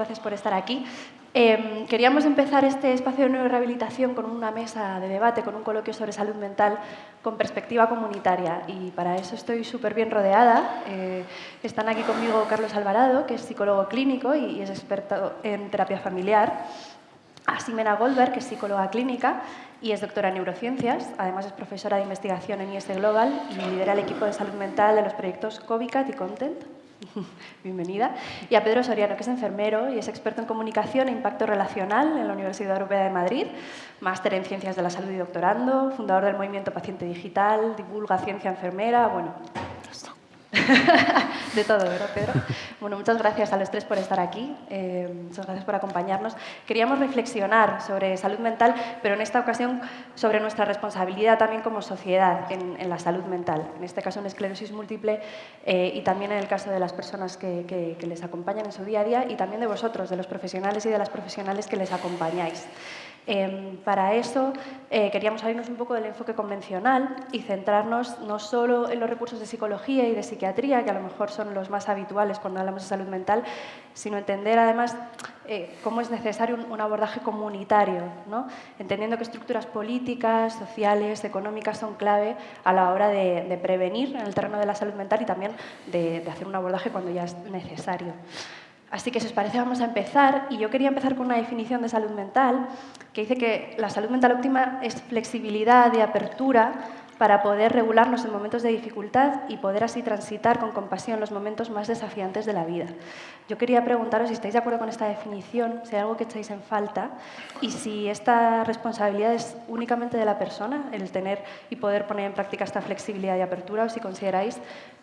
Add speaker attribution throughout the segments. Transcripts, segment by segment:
Speaker 1: gracias por estar aquí. Queríamos empezar este espacio de neurorehabilitación con una mesa de debate, con un coloquio sobre salud mental con perspectiva comunitaria. Y para eso estoy súper bien rodeada. Están aquí conmigo Carlos Alvarado, que es psicólogo clínico y es experto en terapia familiar. A Ximena Goldberg, que es psicóloga clínica y es doctora en neurociencias. Además, es profesora de investigación en IS Global y lidera el equipo de salud mental de los proyectos COVICAT y Content. Bienvenida. Y a Pedro Soriano, que es enfermero y es experto en comunicación e impacto relacional en la Universidad Europea de Madrid, máster en Ciencias de la Salud y doctorando, fundador del movimiento Paciente Digital, divulga ciencia enfermera, bueno, de todo, ¿verdad, Pedro? Bueno, muchas gracias a los tres por estar aquí, muchas gracias por acompañarnos. Queríamos reflexionar sobre salud mental, pero en esta ocasión sobre nuestra responsabilidad también como sociedad en la salud mental, en este caso en esclerosis múltiple y también en el caso de las personas que les acompañan en su día a día y también de vosotros, de los profesionales y de las profesionales que les acompañáis. Para eso queríamos salirnos un poco del enfoque convencional y centrarnos no solo en los recursos de psicología y de psiquiatría, que a lo mejor son los más habituales cuando hablamos de salud mental, sino entender además cómo es necesario un abordaje comunitario, ¿no? Entendiendo que estructuras políticas, sociales, económicas son clave a la hora de prevenir en el terreno de la salud mental y también de hacer un abordaje cuando ya es necesario. Así que, si os parece, vamos a empezar. Y yo quería empezar con una definición de salud mental que dice que la salud mental óptima es flexibilidad y apertura para poder regularnos en momentos de dificultad y poder así transitar con compasión los momentos más desafiantes de la vida. Yo quería preguntaros si estáis de acuerdo con esta definición, si hay algo que echáis en falta y si esta responsabilidad es únicamente de la persona, el tener y poder poner en práctica esta flexibilidad y apertura, o si consideráis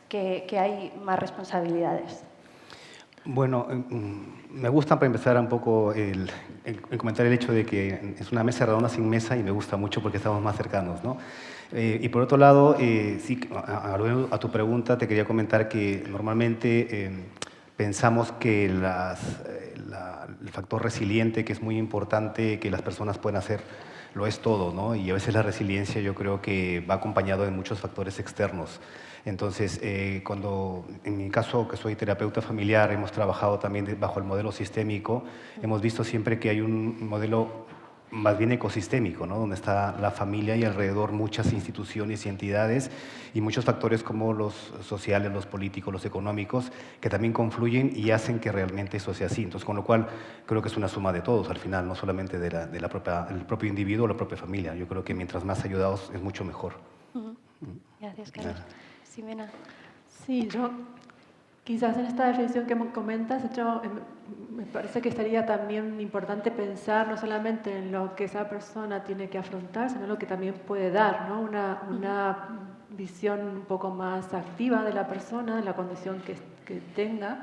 Speaker 1: que hay más responsabilidades.
Speaker 2: Bueno, me gusta para empezar un poco el comentar el hecho de que es una mesa redonda sin mesa y me gusta mucho porque estamos más cercanos, ¿no? Y por otro lado, sí, a tu pregunta te quería comentar que normalmente pensamos que el factor resiliente, que es muy importante, que las personas pueden hacer, lo es todo, ¿no? Y a veces la resiliencia yo creo que va acompañado de muchos factores externos. Entonces, cuando en mi caso, que soy terapeuta familiar, hemos trabajado también bajo el modelo sistémico, hemos visto siempre que hay un modelo más bien ecosistémico, ¿no? Donde está la familia y alrededor muchas instituciones y entidades y muchos factores como los sociales, los políticos, los económicos, que también confluyen y hacen que realmente eso sea así. Entonces, con lo cual, creo que es una suma de todos al final, no solamente del propio individuo o la propia familia. Yo creo que mientras más ayudados es mucho mejor.
Speaker 1: Gracias, Carlos. Ximena.
Speaker 3: Sí, yo quizás en esta definición que comentas, me parece que estaría también importante pensar no solamente en lo que esa persona tiene que afrontar, sino lo que también puede dar, ¿no? Una visión un poco más activa de la persona, de la condición que tenga.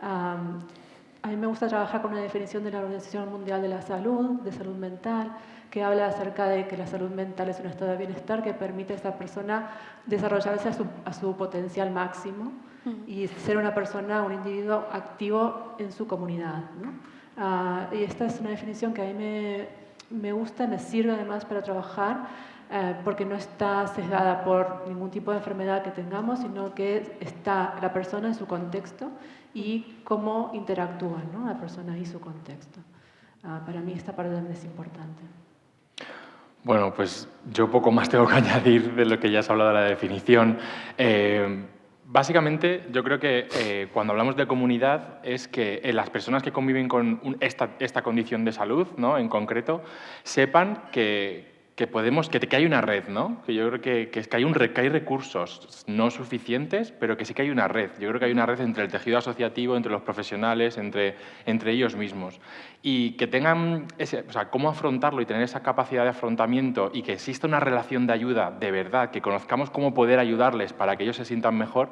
Speaker 3: A mí me gusta trabajar con una definición de la Organización Mundial de la Salud, de salud mental, que habla acerca de que la salud mental es un estado de bienestar que permite a esa persona desarrollarse a su potencial máximo y ser una persona, un individuo activo en su comunidad, ¿no? Y esta es una definición que a mí me gusta, me sirve además para trabajar porque no está sesgada por ningún tipo de enfermedad que tengamos, sino que está la persona en su contexto y cómo interactúa, ¿no? La persona y su contexto. Para mí esta parte también es importante.
Speaker 4: Bueno, pues yo poco más tengo que añadir de lo que ya has hablado de la definición. Básicamente, yo creo que cuando hablamos de comunidad es que las personas que conviven con esta condición de salud, ¿no? En concreto, sepan que hay una red, ¿no? Que yo creo que hay recursos no suficientes, pero que sí que hay una red. Yo creo que hay una red entre el tejido asociativo, entre los profesionales, entre ellos mismos. Y que tengan cómo afrontarlo y tener esa capacidad de afrontamiento y que exista una relación de ayuda de verdad, que conozcamos cómo poder ayudarles para que ellos se sientan mejor,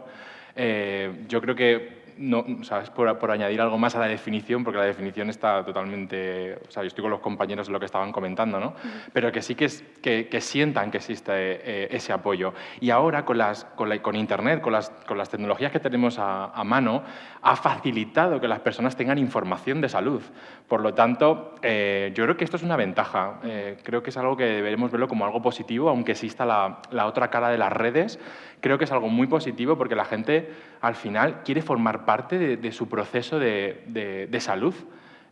Speaker 4: yo creo que no, ¿sabes? Por añadir algo más a la definición, porque la definición está totalmente... O sea, yo estoy con los compañeros de lo que estaban comentando, ¿no? Pero que sí que sientan que existe ese apoyo. Y ahora, con Internet, con las tecnologías que tenemos a mano, ha facilitado que las personas tengan información de salud. Por lo tanto, yo creo que esto es una ventaja. Creo que es algo que deberemos verlo como algo positivo, aunque exista la otra cara de las redes. Creo que es algo muy positivo porque la gente, al final, quiere formar formar parte de su proceso de salud.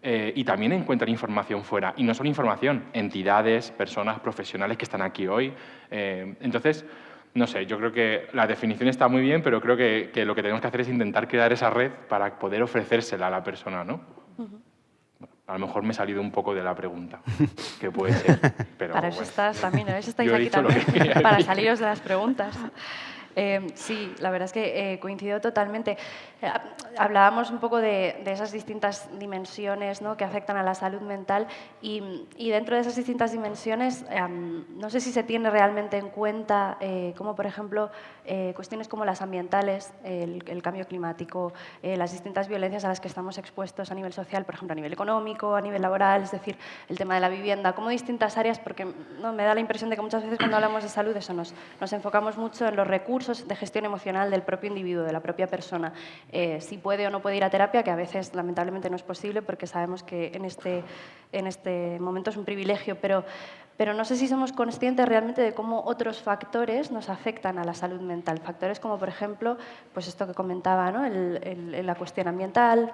Speaker 4: Y también encuentran información fuera. Y no solo información, entidades, personas, profesionales que están aquí hoy. Entonces, no sé, yo creo que la definición está muy bien, pero creo que lo que tenemos que hacer es intentar crear esa red para poder ofrecérsela a la persona, ¿no? A lo mejor me he salido un poco de la pregunta, que puede ser. Pero,
Speaker 1: para eso estás también, ¿no? Estáis
Speaker 4: yo he
Speaker 1: aquí
Speaker 4: dicho lo
Speaker 1: también,
Speaker 4: que quería
Speaker 1: para
Speaker 4: decir.
Speaker 1: saliros de las preguntas. Sí, la verdad es que coincido totalmente. Hablábamos un poco de esas distintas dimensiones, ¿no?, que afectan a la salud mental y dentro de esas distintas dimensiones no sé si se tiene realmente en cuenta como, por ejemplo, cuestiones como las ambientales, el cambio climático, las distintas violencias a las que estamos expuestos a nivel social, por ejemplo, a nivel económico, a nivel laboral, es decir, el tema de la vivienda, como distintas áreas, porque no, me da la impresión de que muchas veces cuando hablamos de salud eso nos enfocamos mucho en los recursos de gestión emocional del propio individuo, de la propia persona. Si puede o no puede ir a terapia, que a veces lamentablemente no es posible porque sabemos que en este momento es un privilegio, pero no sé si somos conscientes realmente de cómo otros factores nos afectan a la salud mental. Factores como, por ejemplo, pues esto que comentaba, ¿no?, la cuestión ambiental.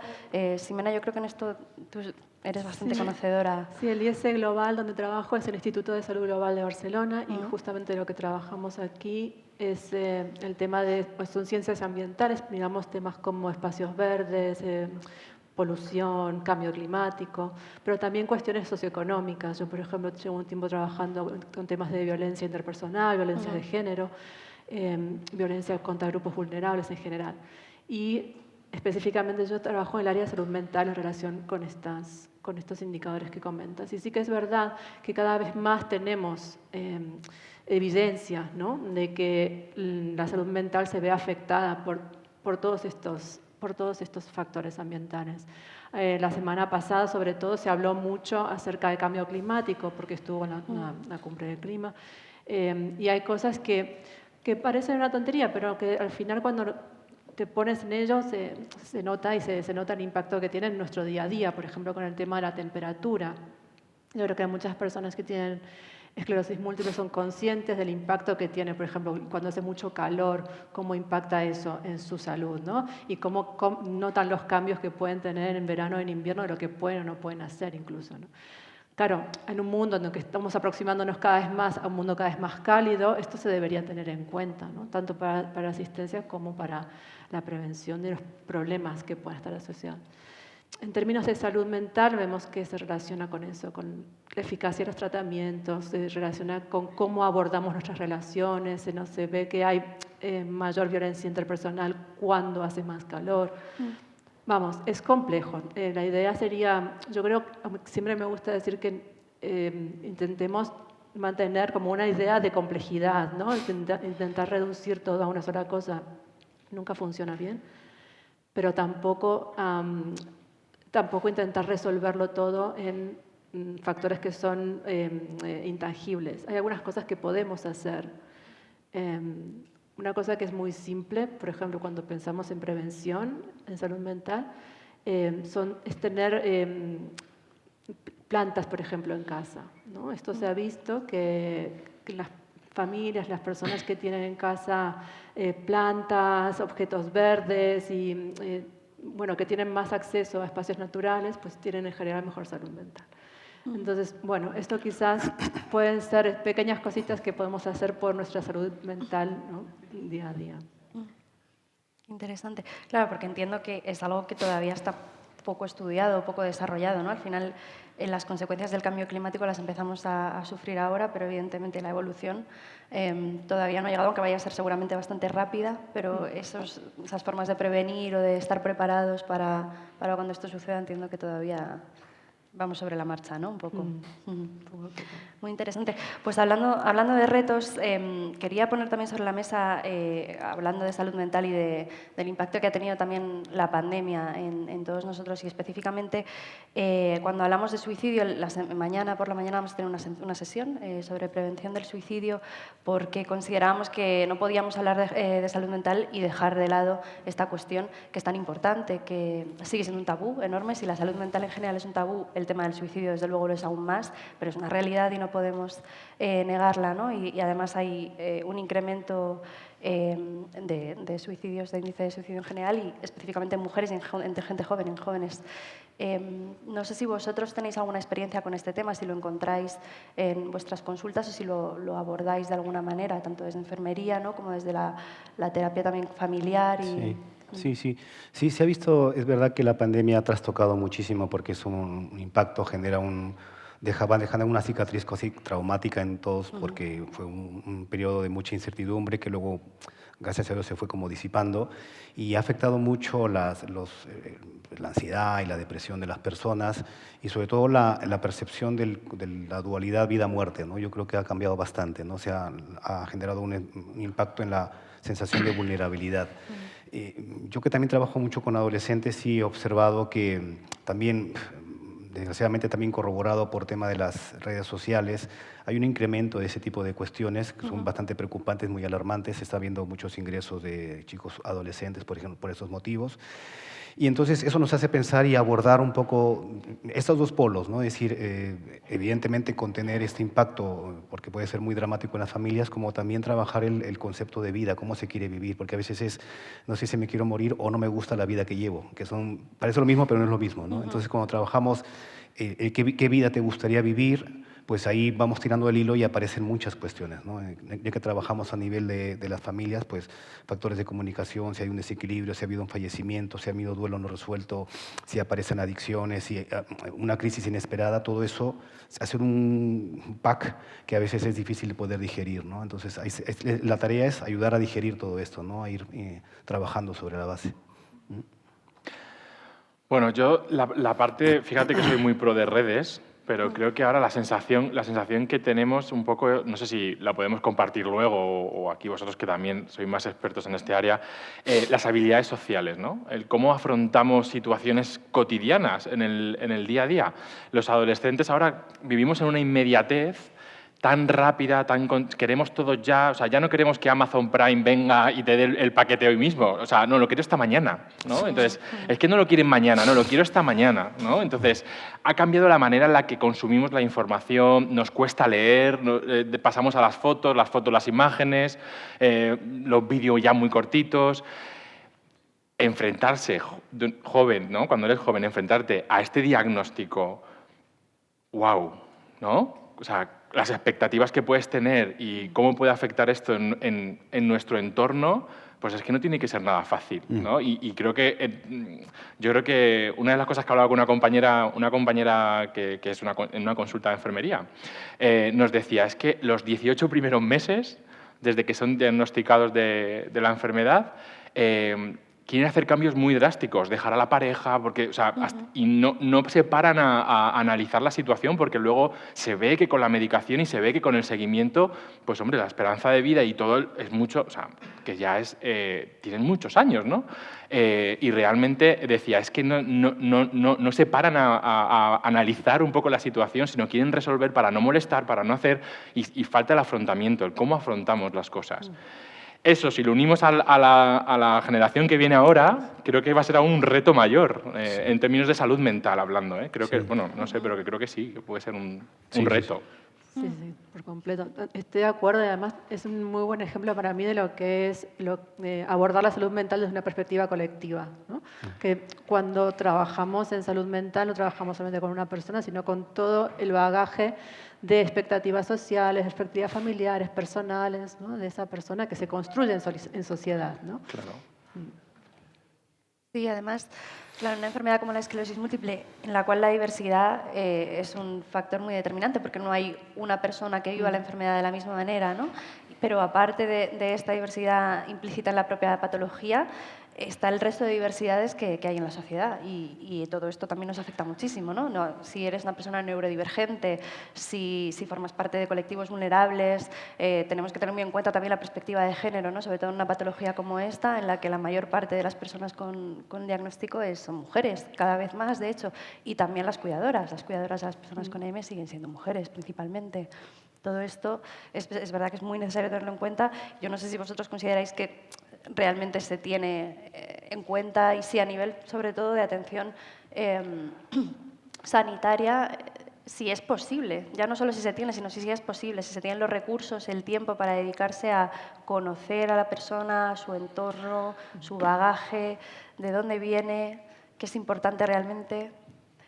Speaker 1: Ximena, yo creo que en esto tú eres bastante conocedora.
Speaker 3: Sí, el IS Global, donde trabajo, es el Instituto de Salud Global de Barcelona y justamente lo que trabajamos aquí es el tema de, pues son ciencias ambientales, digamos, temas como espacios verdes, polución, cambio climático, pero también cuestiones socioeconómicas. Yo, por ejemplo, llevo un tiempo trabajando con temas de violencia interpersonal, violencia de género, violencia contra grupos vulnerables en general. Y específicamente yo trabajo en el área de salud mental en relación con estos indicadores que comentas. Y sí que es verdad que cada vez más tenemos evidencia, ¿no?, de que la salud mental se ve afectada por todos estos factores ambientales. La semana pasada, sobre todo, se habló mucho acerca del cambio climático, porque estuvo en la cumbre del clima. Y hay cosas que parecen una tontería, pero que al final cuando te pones en ello se nota y se nota el impacto que tiene en nuestro día a día, por ejemplo, con el tema de la temperatura. Yo creo que hay muchas personas que tienen esclerosis múltiple son conscientes del impacto que tiene, por ejemplo, cuando hace mucho calor, cómo impacta eso en su salud, ¿no? Y cómo notan los cambios que pueden tener en verano o en invierno de lo que pueden o no pueden hacer incluso, ¿no? Claro, en un mundo en el que estamos aproximándonos cada vez más a un mundo cada vez más cálido, esto se debería tener en cuenta, ¿no?, tanto para la asistencia como para la prevención de los problemas que puedan estar asociados. En términos de salud mental, vemos que se relaciona con eso, con la eficacia de los tratamientos, se relaciona con cómo abordamos nuestras relaciones, se ve que hay mayor violencia interpersonal cuando hace más calor. Vamos, es complejo. La idea sería, yo creo, siempre me gusta decir que intentemos mantener como una idea de complejidad, ¿no? Intentar reducir todo a una sola cosa nunca funciona bien, pero tampoco intentar resolverlo todo en factores que son intangibles. Hay algunas cosas que podemos hacer. Una cosa que es muy simple, por ejemplo, cuando pensamos en prevención, en salud mental, es tener plantas, por ejemplo, en casa, ¿no? Esto se ha visto que las familias, las personas que tienen en casa plantas, objetos verdes y bueno, que tienen más acceso a espacios naturales, pues tienen en general mejor salud mental. Entonces, bueno, esto quizás pueden ser pequeñas cositas que podemos hacer por nuestra salud mental, ¿no?, día a día.
Speaker 1: Interesante. Claro, porque entiendo que es algo que todavía está poco estudiado, poco desarrollado, ¿no? Al final, las consecuencias del cambio climático las empezamos a sufrir ahora, pero evidentemente la evolución todavía no ha llegado, aunque vaya a ser seguramente bastante rápida, pero esas formas de prevenir o de estar preparados para cuando esto suceda, entiendo que todavía vamos sobre la marcha, ¿no? Un poco. Muy interesante. Pues hablando de retos, quería poner también sobre la mesa, hablando de salud mental y del impacto que ha tenido también la pandemia en todos nosotros y específicamente cuando hablamos de suicidio, por la mañana vamos a tener una sesión sobre prevención del suicidio porque considerábamos que no podíamos hablar de salud mental y dejar de lado esta cuestión que es tan importante, que sigue siendo un tabú enorme. Si la salud mental en general es un tabú, el tema del suicidio desde luego lo es aún más, pero es una realidad y no podemos negarla, ¿no? Y además hay un incremento de suicidios, de índice de suicidio en general y específicamente en mujeres y entre gente joven, en jóvenes. No sé si vosotros tenéis alguna experiencia con este tema, si lo encontráis en vuestras consultas o si lo abordáis de alguna manera, tanto desde enfermería, ¿no?, como desde la terapia también familiar.
Speaker 2: Sí, se ha visto, es verdad que la pandemia ha trastocado muchísimo porque es un impacto, genera van dejando una cicatriz casi traumática en todos porque fue un periodo de mucha incertidumbre que luego, gracias a Dios, se fue como disipando y ha afectado mucho la ansiedad y la depresión de las personas y sobre todo la percepción de la dualidad vida-muerte, ¿no? Yo creo que ha cambiado bastante, ¿no? Ha generado un impacto en la sensación de vulnerabilidad. Yo que también trabajo mucho con adolescentes sí he observado que también, desgraciadamente también corroborado por tema de las redes sociales, hay un incremento de ese tipo de cuestiones que son bastante preocupantes, muy alarmantes. Se está viendo muchos ingresos de chicos adolescentes, por ejemplo, por esos motivos. Y entonces eso nos hace pensar y abordar un poco estos dos polos, ¿no? Es decir, evidentemente contener este impacto, porque puede ser muy dramático en las familias, como también trabajar el concepto de vida, cómo se quiere vivir, porque a veces es, no sé si me quiero morir o no me gusta la vida que llevo, que parece lo mismo, pero no es lo mismo, ¿no? Entonces, cuando trabajamos qué vida te gustaría vivir, pues ahí vamos tirando el hilo y aparecen muchas cuestiones, ¿no? Ya que trabajamos a nivel de las familias, pues factores de comunicación, si hay un desequilibrio, si ha habido un fallecimiento, si ha habido duelo no resuelto, si aparecen adicciones, si una crisis inesperada, todo eso hace un pack que a veces es difícil de poder digerir, ¿no? Entonces la tarea es ayudar a digerir todo esto, ¿no? A ir trabajando sobre la base.
Speaker 4: Bueno, yo la parte, fíjate que soy muy pro de redes, pero creo que ahora la sensación que tenemos un poco, no sé si la podemos compartir luego o aquí vosotros que también sois más expertos en este área, las habilidades sociales, ¿no? El cómo afrontamos situaciones cotidianas en el día a día. Los adolescentes ahora vivimos en una inmediatez tan rápida, queremos todo ya, o sea, ya no queremos que Amazon Prime venga y te dé el paquete hoy mismo, o sea, no, lo quiero esta mañana, ¿no? Entonces, es que no lo quieren mañana, no, lo quiero esta mañana, ¿no? Entonces, ha cambiado la manera en la que consumimos la información, nos cuesta leer, pasamos a las fotos, las imágenes, los vídeos ya muy cortitos. Enfrentarse, joven, ¿no? Cuando eres joven, enfrentarte a este diagnóstico, wow, ¿no? O sea, las expectativas que puedes tener y cómo puede afectar esto en nuestro entorno, pues es que no tiene que ser nada fácil, ¿no? Y creo que yo creo que una de las cosas que hablaba con una compañera que es en una consulta de enfermería, nos decía, es que los 18 primeros meses, desde que son diagnosticados de la enfermedad, quieren hacer cambios muy drásticos, dejar a la pareja, porque, o sea, y no se paran a analizar la situación porque luego se ve que con la medicación y se ve que con el seguimiento, pues hombre, la esperanza de vida y todo es mucho, o sea, que ya tienen muchos años, ¿no? Y realmente decía, es que no se paran a analizar un poco la situación, sino quieren resolver para no molestar, para no hacer, y falta el afrontamiento, el cómo afrontamos las cosas. Eso, si lo unimos a la generación que viene ahora, creo que va a ser aún un reto mayor, en términos de salud mental hablando. Creo que, bueno, no sé, pero que creo que sí, que puede ser un reto.
Speaker 3: Sí, por completo. Estoy de acuerdo y además es un muy buen ejemplo para mí de lo que es abordar la salud mental desde una perspectiva colectiva, ¿no? Que cuando trabajamos en salud mental no trabajamos solamente con una persona, sino con todo el bagaje de expectativas sociales, expectativas familiares, personales, ¿no? De esa persona que se construye en sociedad, ¿no?
Speaker 4: Claro.
Speaker 1: Sí, además, claro, una enfermedad como la esclerosis múltiple, en la cual la diversidad es un factor muy determinante, porque no hay una persona que viva la enfermedad de la misma manera, ¿no? Pero aparte de esta diversidad implícita en la propia patología, está el resto de diversidades que hay en la sociedad y todo esto también nos afecta muchísimo, ¿no? Si eres una persona neurodivergente, si formas parte de colectivos vulnerables, tenemos que tener muy en cuenta también la perspectiva de género, ¿no? Sobre todo en una patología como esta, en la que la mayor parte de las personas con diagnóstico son mujeres, cada vez más, de hecho, y también las cuidadoras de las personas con EM siguen siendo mujeres principalmente. Todo esto es verdad que es muy necesario tenerlo en cuenta. Yo no sé si vosotros consideráis que realmente se tiene en cuenta y si a nivel, sobre todo, de atención sanitaria, si es posible, ya no solo si se tiene, sino si es posible, si se tienen los recursos, el tiempo para dedicarse a conocer a la persona, su entorno, su bagaje, de dónde viene, qué es importante realmente.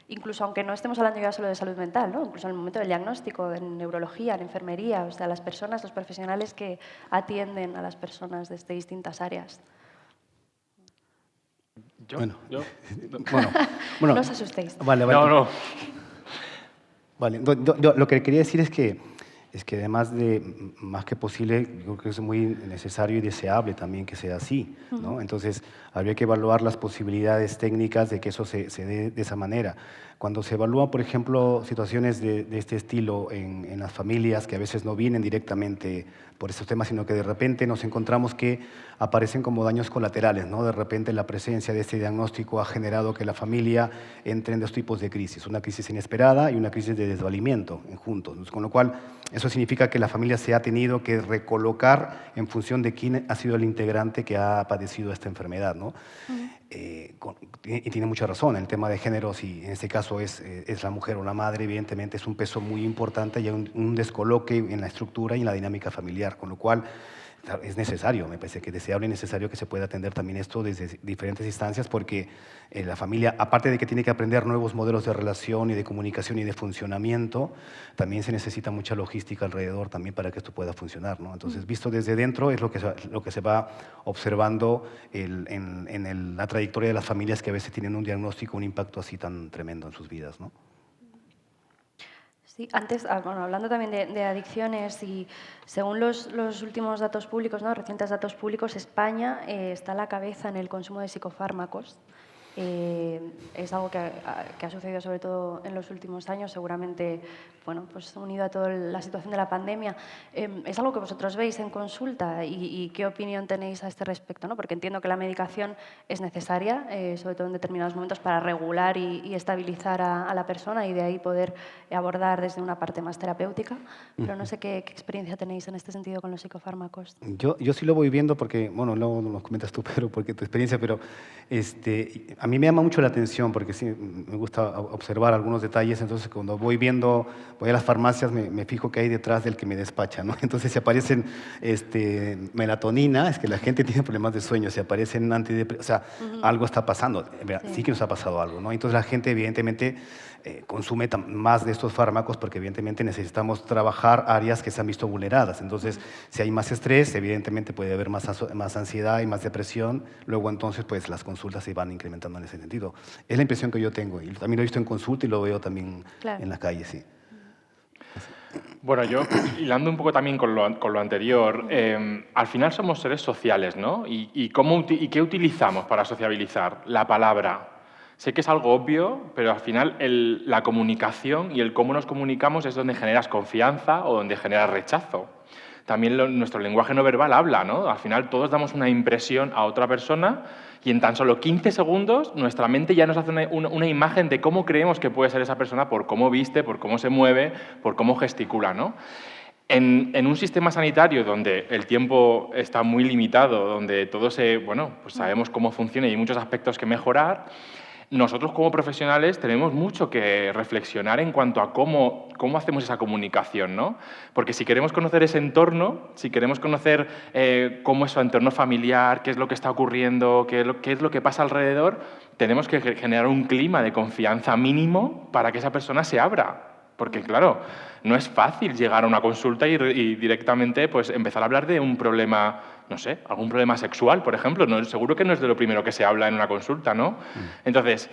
Speaker 1: Incluso aunque no estemos hablando ya solo de salud mental, ¿no? Incluso en el momento del diagnóstico, en neurología, en enfermería, o sea, las personas, los profesionales que atienden a las personas desde distintas áreas.
Speaker 2: Bueno,
Speaker 4: ¿Yo?
Speaker 2: bueno,
Speaker 1: No os asustéis.
Speaker 2: Vale.
Speaker 4: No.
Speaker 2: Vale, yo lo que quería decir es que además de, más que posible, yo creo que es muy necesario y deseable también que sea así, ¿no? Entonces, habría que evaluar las posibilidades técnicas de que eso se dé de esa manera. Cuando se evalúan, por ejemplo, situaciones de este estilo en las familias, que a veces no vienen directamente por estos temas, sino que de repente nos encontramos que aparecen como daños colaterales, ¿no? De repente la presencia de este diagnóstico ha generado que la familia entre en dos tipos de crisis, una crisis inesperada y una crisis de desvalimiento juntos, con lo cual eso significa que la familia se ha tenido que recolocar en función de quién ha sido el integrante que ha padecido esta enfermedad, ¿no? Y tiene mucha razón, el tema de género, si en este caso es la mujer o la madre, evidentemente es un peso muy importante y hay un descoloque en la estructura y en la dinámica familiar, con lo cual es necesario, me parece que es deseable y necesario que se pueda atender también esto desde diferentes instancias, porque la familia, aparte de que tiene que aprender nuevos modelos de relación y de comunicación y de funcionamiento, también se necesita mucha logística alrededor también para que esto pueda funcionar, ¿no? Entonces, visto desde dentro es lo que se va observando en la trayectoria de las familias que a veces tienen un diagnóstico, un impacto así tan tremendo en sus vidas, ¿no?
Speaker 1: Sí, antes, bueno, hablando también de adicciones, y según los últimos datos públicos, ¿no? Recientes datos públicos, España está a la cabeza en el consumo de psicofármacos. Es algo que ha sucedido sobre todo en los últimos años, seguramente, bueno, pues unido a toda la situación de la pandemia. ¿Es algo que vosotros veis en consulta y qué opinión tenéis a este respecto, ¿no? Porque entiendo que la medicación es necesaria, sobre todo en determinados momentos, para regular y estabilizar a la persona y de ahí poder abordar desde una parte más terapéutica, pero no sé qué experiencia tenéis en este sentido con los psicofármacos.
Speaker 2: Yo sí lo voy viendo porque, bueno, luego nos comentas tú, Pedro, porque tu experiencia, pero a mí me llama mucho la atención porque sí, me gusta observar algunos detalles, entonces cuando voy a las farmacias, me fijo qué hay detrás del que me despacha, ¿no? Entonces si aparecen melatonina, es que la gente tiene problemas de sueño, si aparecen antidepresivos, o sea, algo está pasando, sí que nos ha pasado algo, ¿no? Entonces la gente evidentemente consume más de estos fármacos porque evidentemente necesitamos trabajar áreas que se han visto vulneradas. Entonces, si hay más estrés, evidentemente puede haber más ansiedad y más depresión. Luego, entonces, pues las consultas se van incrementando en ese sentido. Es la impresión que yo tengo y también lo he visto en consulta y lo veo también en la calle, sí.
Speaker 4: Bueno, yo, hilando un poco también con lo anterior, al final somos seres sociales, ¿no? ¿Y qué utilizamos para sociabilizar? La palabra. Sé que es algo obvio, pero al final la comunicación y el cómo nos comunicamos es donde generas confianza o donde generas rechazo. También nuestro lenguaje no verbal habla, ¿no? Al final todos damos una impresión a otra persona y en tan solo 15 segundos nuestra mente ya nos hace una imagen de cómo creemos que puede ser esa persona por cómo viste, por cómo se mueve, por cómo gesticula, ¿no? En un sistema sanitario donde el tiempo está muy limitado, donde todos pues sabemos cómo funciona y hay muchos aspectos que mejorar, nosotros como profesionales tenemos mucho que reflexionar en cuanto a cómo hacemos esa comunicación, ¿no? Porque si queremos conocer ese entorno, si queremos conocer cómo es su entorno familiar, qué es lo que está ocurriendo, qué es lo que pasa alrededor, tenemos que generar un clima de confianza mínimo para que esa persona se abra. Porque, claro, no es fácil llegar a una consulta y directamente pues, empezar a hablar de un problema, no sé, algún problema sexual, por ejemplo. No, seguro que no es de lo primero que se habla en una consulta, ¿no? Entonces,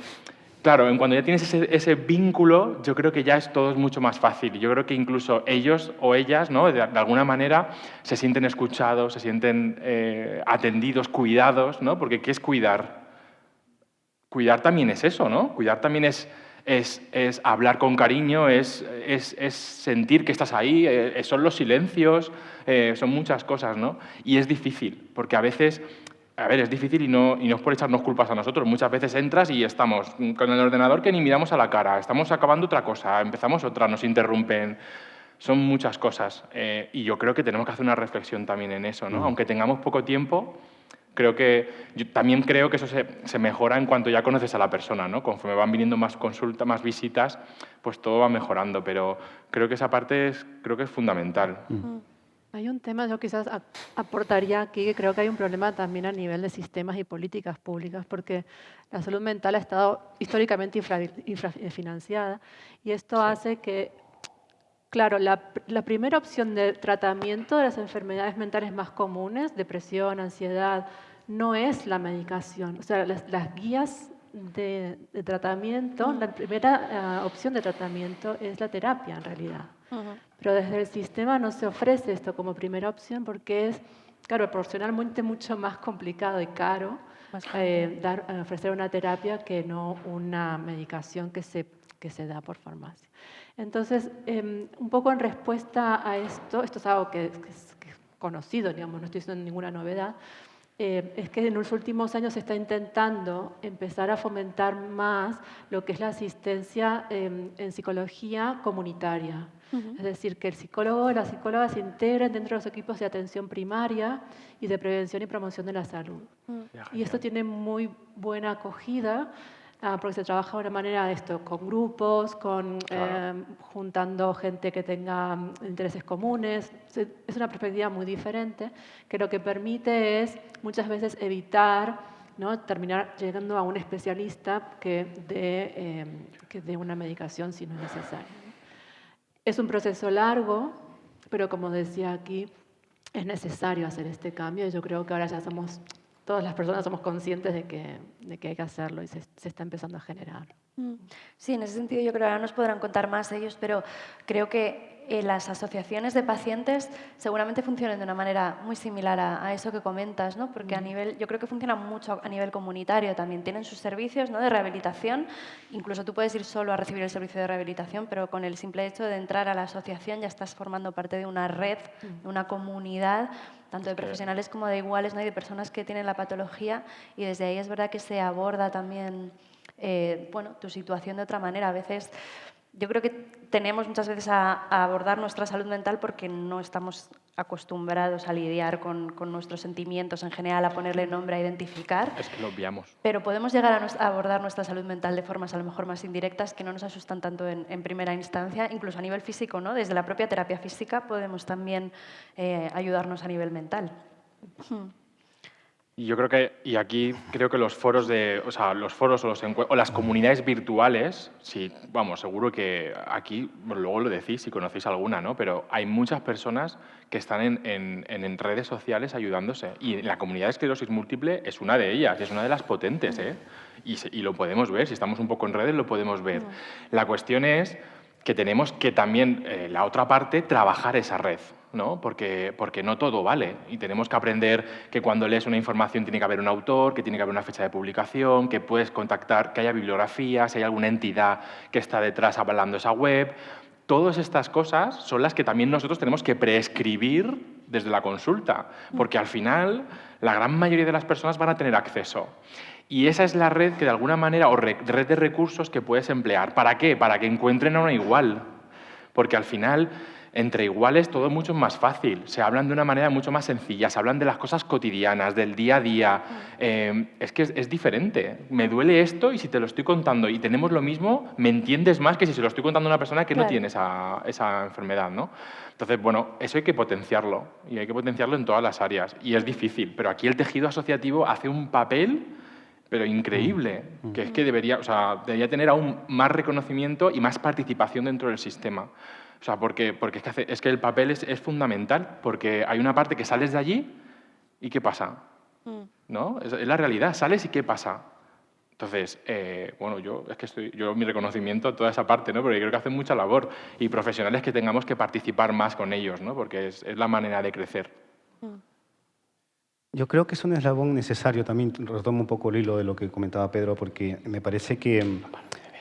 Speaker 4: claro, cuando ya tienes ese vínculo, yo creo que ya todo es mucho más fácil. Yo creo que incluso ellos o ellas, ¿no? De alguna manera, se sienten escuchados, se sienten atendidos, cuidados, ¿no? Porque ¿qué es cuidar? Cuidar también es eso, ¿no? Cuidar también es hablar con cariño, es sentir que estás ahí, son los silencios, son muchas cosas, ¿no? Y es difícil, porque a veces, es difícil y no es por echarnos culpas a nosotros. Muchas veces entras y estamos con el ordenador que ni miramos a la cara, estamos acabando otra cosa, empezamos otra, nos interrumpen. Son muchas cosas y yo creo que tenemos que hacer una reflexión también en eso, ¿no? Aunque tengamos poco tiempo, También creo que eso se mejora en cuanto ya conoces a la persona, ¿no? Conforme van viniendo más consultas, más visitas, pues todo va mejorando, pero creo que esa parte creo que es fundamental.
Speaker 3: Hay un tema, yo quizás aportaría aquí, que creo que hay un problema también a nivel de sistemas y políticas públicas, porque la salud mental ha estado históricamente infrafinanciada y esto hace que, claro, la primera opción de tratamiento de las enfermedades mentales más comunes, depresión, ansiedad, no es la medicación. O sea, las guías de tratamiento, la primera opción de tratamiento es la terapia en realidad. Pero desde el sistema no se ofrece esto como primera opción porque es, claro, proporcionalmente mucho más complicado y caro ofrecer una terapia que no una medicación que se da por farmacia. Entonces, un poco en respuesta a esto es algo que es conocido, digamos, no estoy diciendo ninguna novedad, es que en los últimos años se está intentando empezar a fomentar más lo que es la asistencia en psicología comunitaria. Es decir, que el psicólogo o la psicóloga se integren dentro de los equipos de atención primaria y de prevención y promoción de la salud. Y esto tiene muy buena acogida porque se trabaja de una manera con grupos, juntando gente que tenga intereses comunes. Es una perspectiva muy diferente que lo que permite es muchas veces evitar, ¿no?, terminar llegando a un especialista que dé una medicación si no es necesaria. Es un proceso largo, pero como decía aquí, es necesario hacer este cambio y yo creo que ahora ya todas las personas somos conscientes de que hay que hacerlo y se está empezando a generar.
Speaker 1: Sí, en ese sentido yo creo que ahora nos podrán contar más ellos, pero creo que las asociaciones de pacientes seguramente funcionan de una manera muy similar a eso que comentas, ¿no? Porque yo creo que funcionan mucho a nivel comunitario también. Tienen sus servicios, ¿no?, de rehabilitación. Incluso tú puedes ir solo a recibir el servicio de rehabilitación, pero con el simple hecho de entrar a la asociación ya estás formando parte de una red, de una comunidad, tanto de profesionales como de iguales, ¿no?, y de personas que tienen la patología, y desde ahí es verdad que se aborda también tu situación de otra manera. A veces yo creo que tenemos muchas veces a abordar nuestra salud mental porque no estamos acostumbrados a lidiar con nuestros sentimientos en general, a ponerle nombre, a identificar.
Speaker 4: Es que lo obviamos.
Speaker 1: Pero podemos llegar a abordar nuestra salud mental de formas a lo mejor más indirectas que no nos asustan tanto en primera instancia, incluso a nivel físico, ¿no? Desde la propia terapia física podemos también ayudarnos a nivel mental.
Speaker 4: Y yo creo y aquí creo que los foros o las comunidades virtuales, sí, vamos, seguro que aquí, bueno, luego lo decís si conocéis alguna, ¿no? Pero hay muchas personas que están en redes sociales ayudándose. Y la comunidad de esclerosis múltiple es una de ellas, es una de las potentes, ¿eh? Y lo podemos ver, si estamos un poco en redes lo podemos ver. La cuestión es que tenemos que también, la otra parte, trabajar esa red, ¿no? Porque no todo vale y tenemos que aprender que cuando lees una información tiene que haber un autor, que tiene que haber una fecha de publicación, que puedes contactar, que haya bibliografía, si hay alguna entidad que está detrás avalando esa web. Todas estas cosas son las que también nosotros tenemos que prescribir desde la consulta, porque al final la gran mayoría de las personas van a tener acceso. Y esa es la red que de alguna manera, o red de recursos que puedes emplear. ¿Para qué? Para que encuentren a una igual. Porque al final, entre iguales todo es mucho más fácil. Se hablan de una manera mucho más sencilla, se hablan de las cosas cotidianas, del día a día. Es que es diferente. Me duele esto y si te lo estoy contando y tenemos lo mismo, me entiendes más que si se lo estoy contando a una persona que no tiene esa enfermedad, ¿no? Entonces, bueno, eso hay que potenciarlo. Y hay que potenciarlo en todas las áreas. Y es difícil, pero aquí el tejido asociativo hace un papel pero increíble, que es que debería tener aún más reconocimiento y más participación dentro del sistema. O sea, porque es que el papel es fundamental, porque hay una parte que sales de allí y ¿qué pasa? ¿No? Es la realidad, sales y ¿qué pasa? Entonces, bueno, yo mi reconocimiento a toda esa parte, ¿no? Porque creo que hacen mucha labor y profesionales que tengamos que participar más con ellos, ¿no? Porque es la manera de crecer.
Speaker 2: Yo creo que es un eslabón necesario, también retomo un poco el hilo de lo que comentaba Pedro, porque me parece que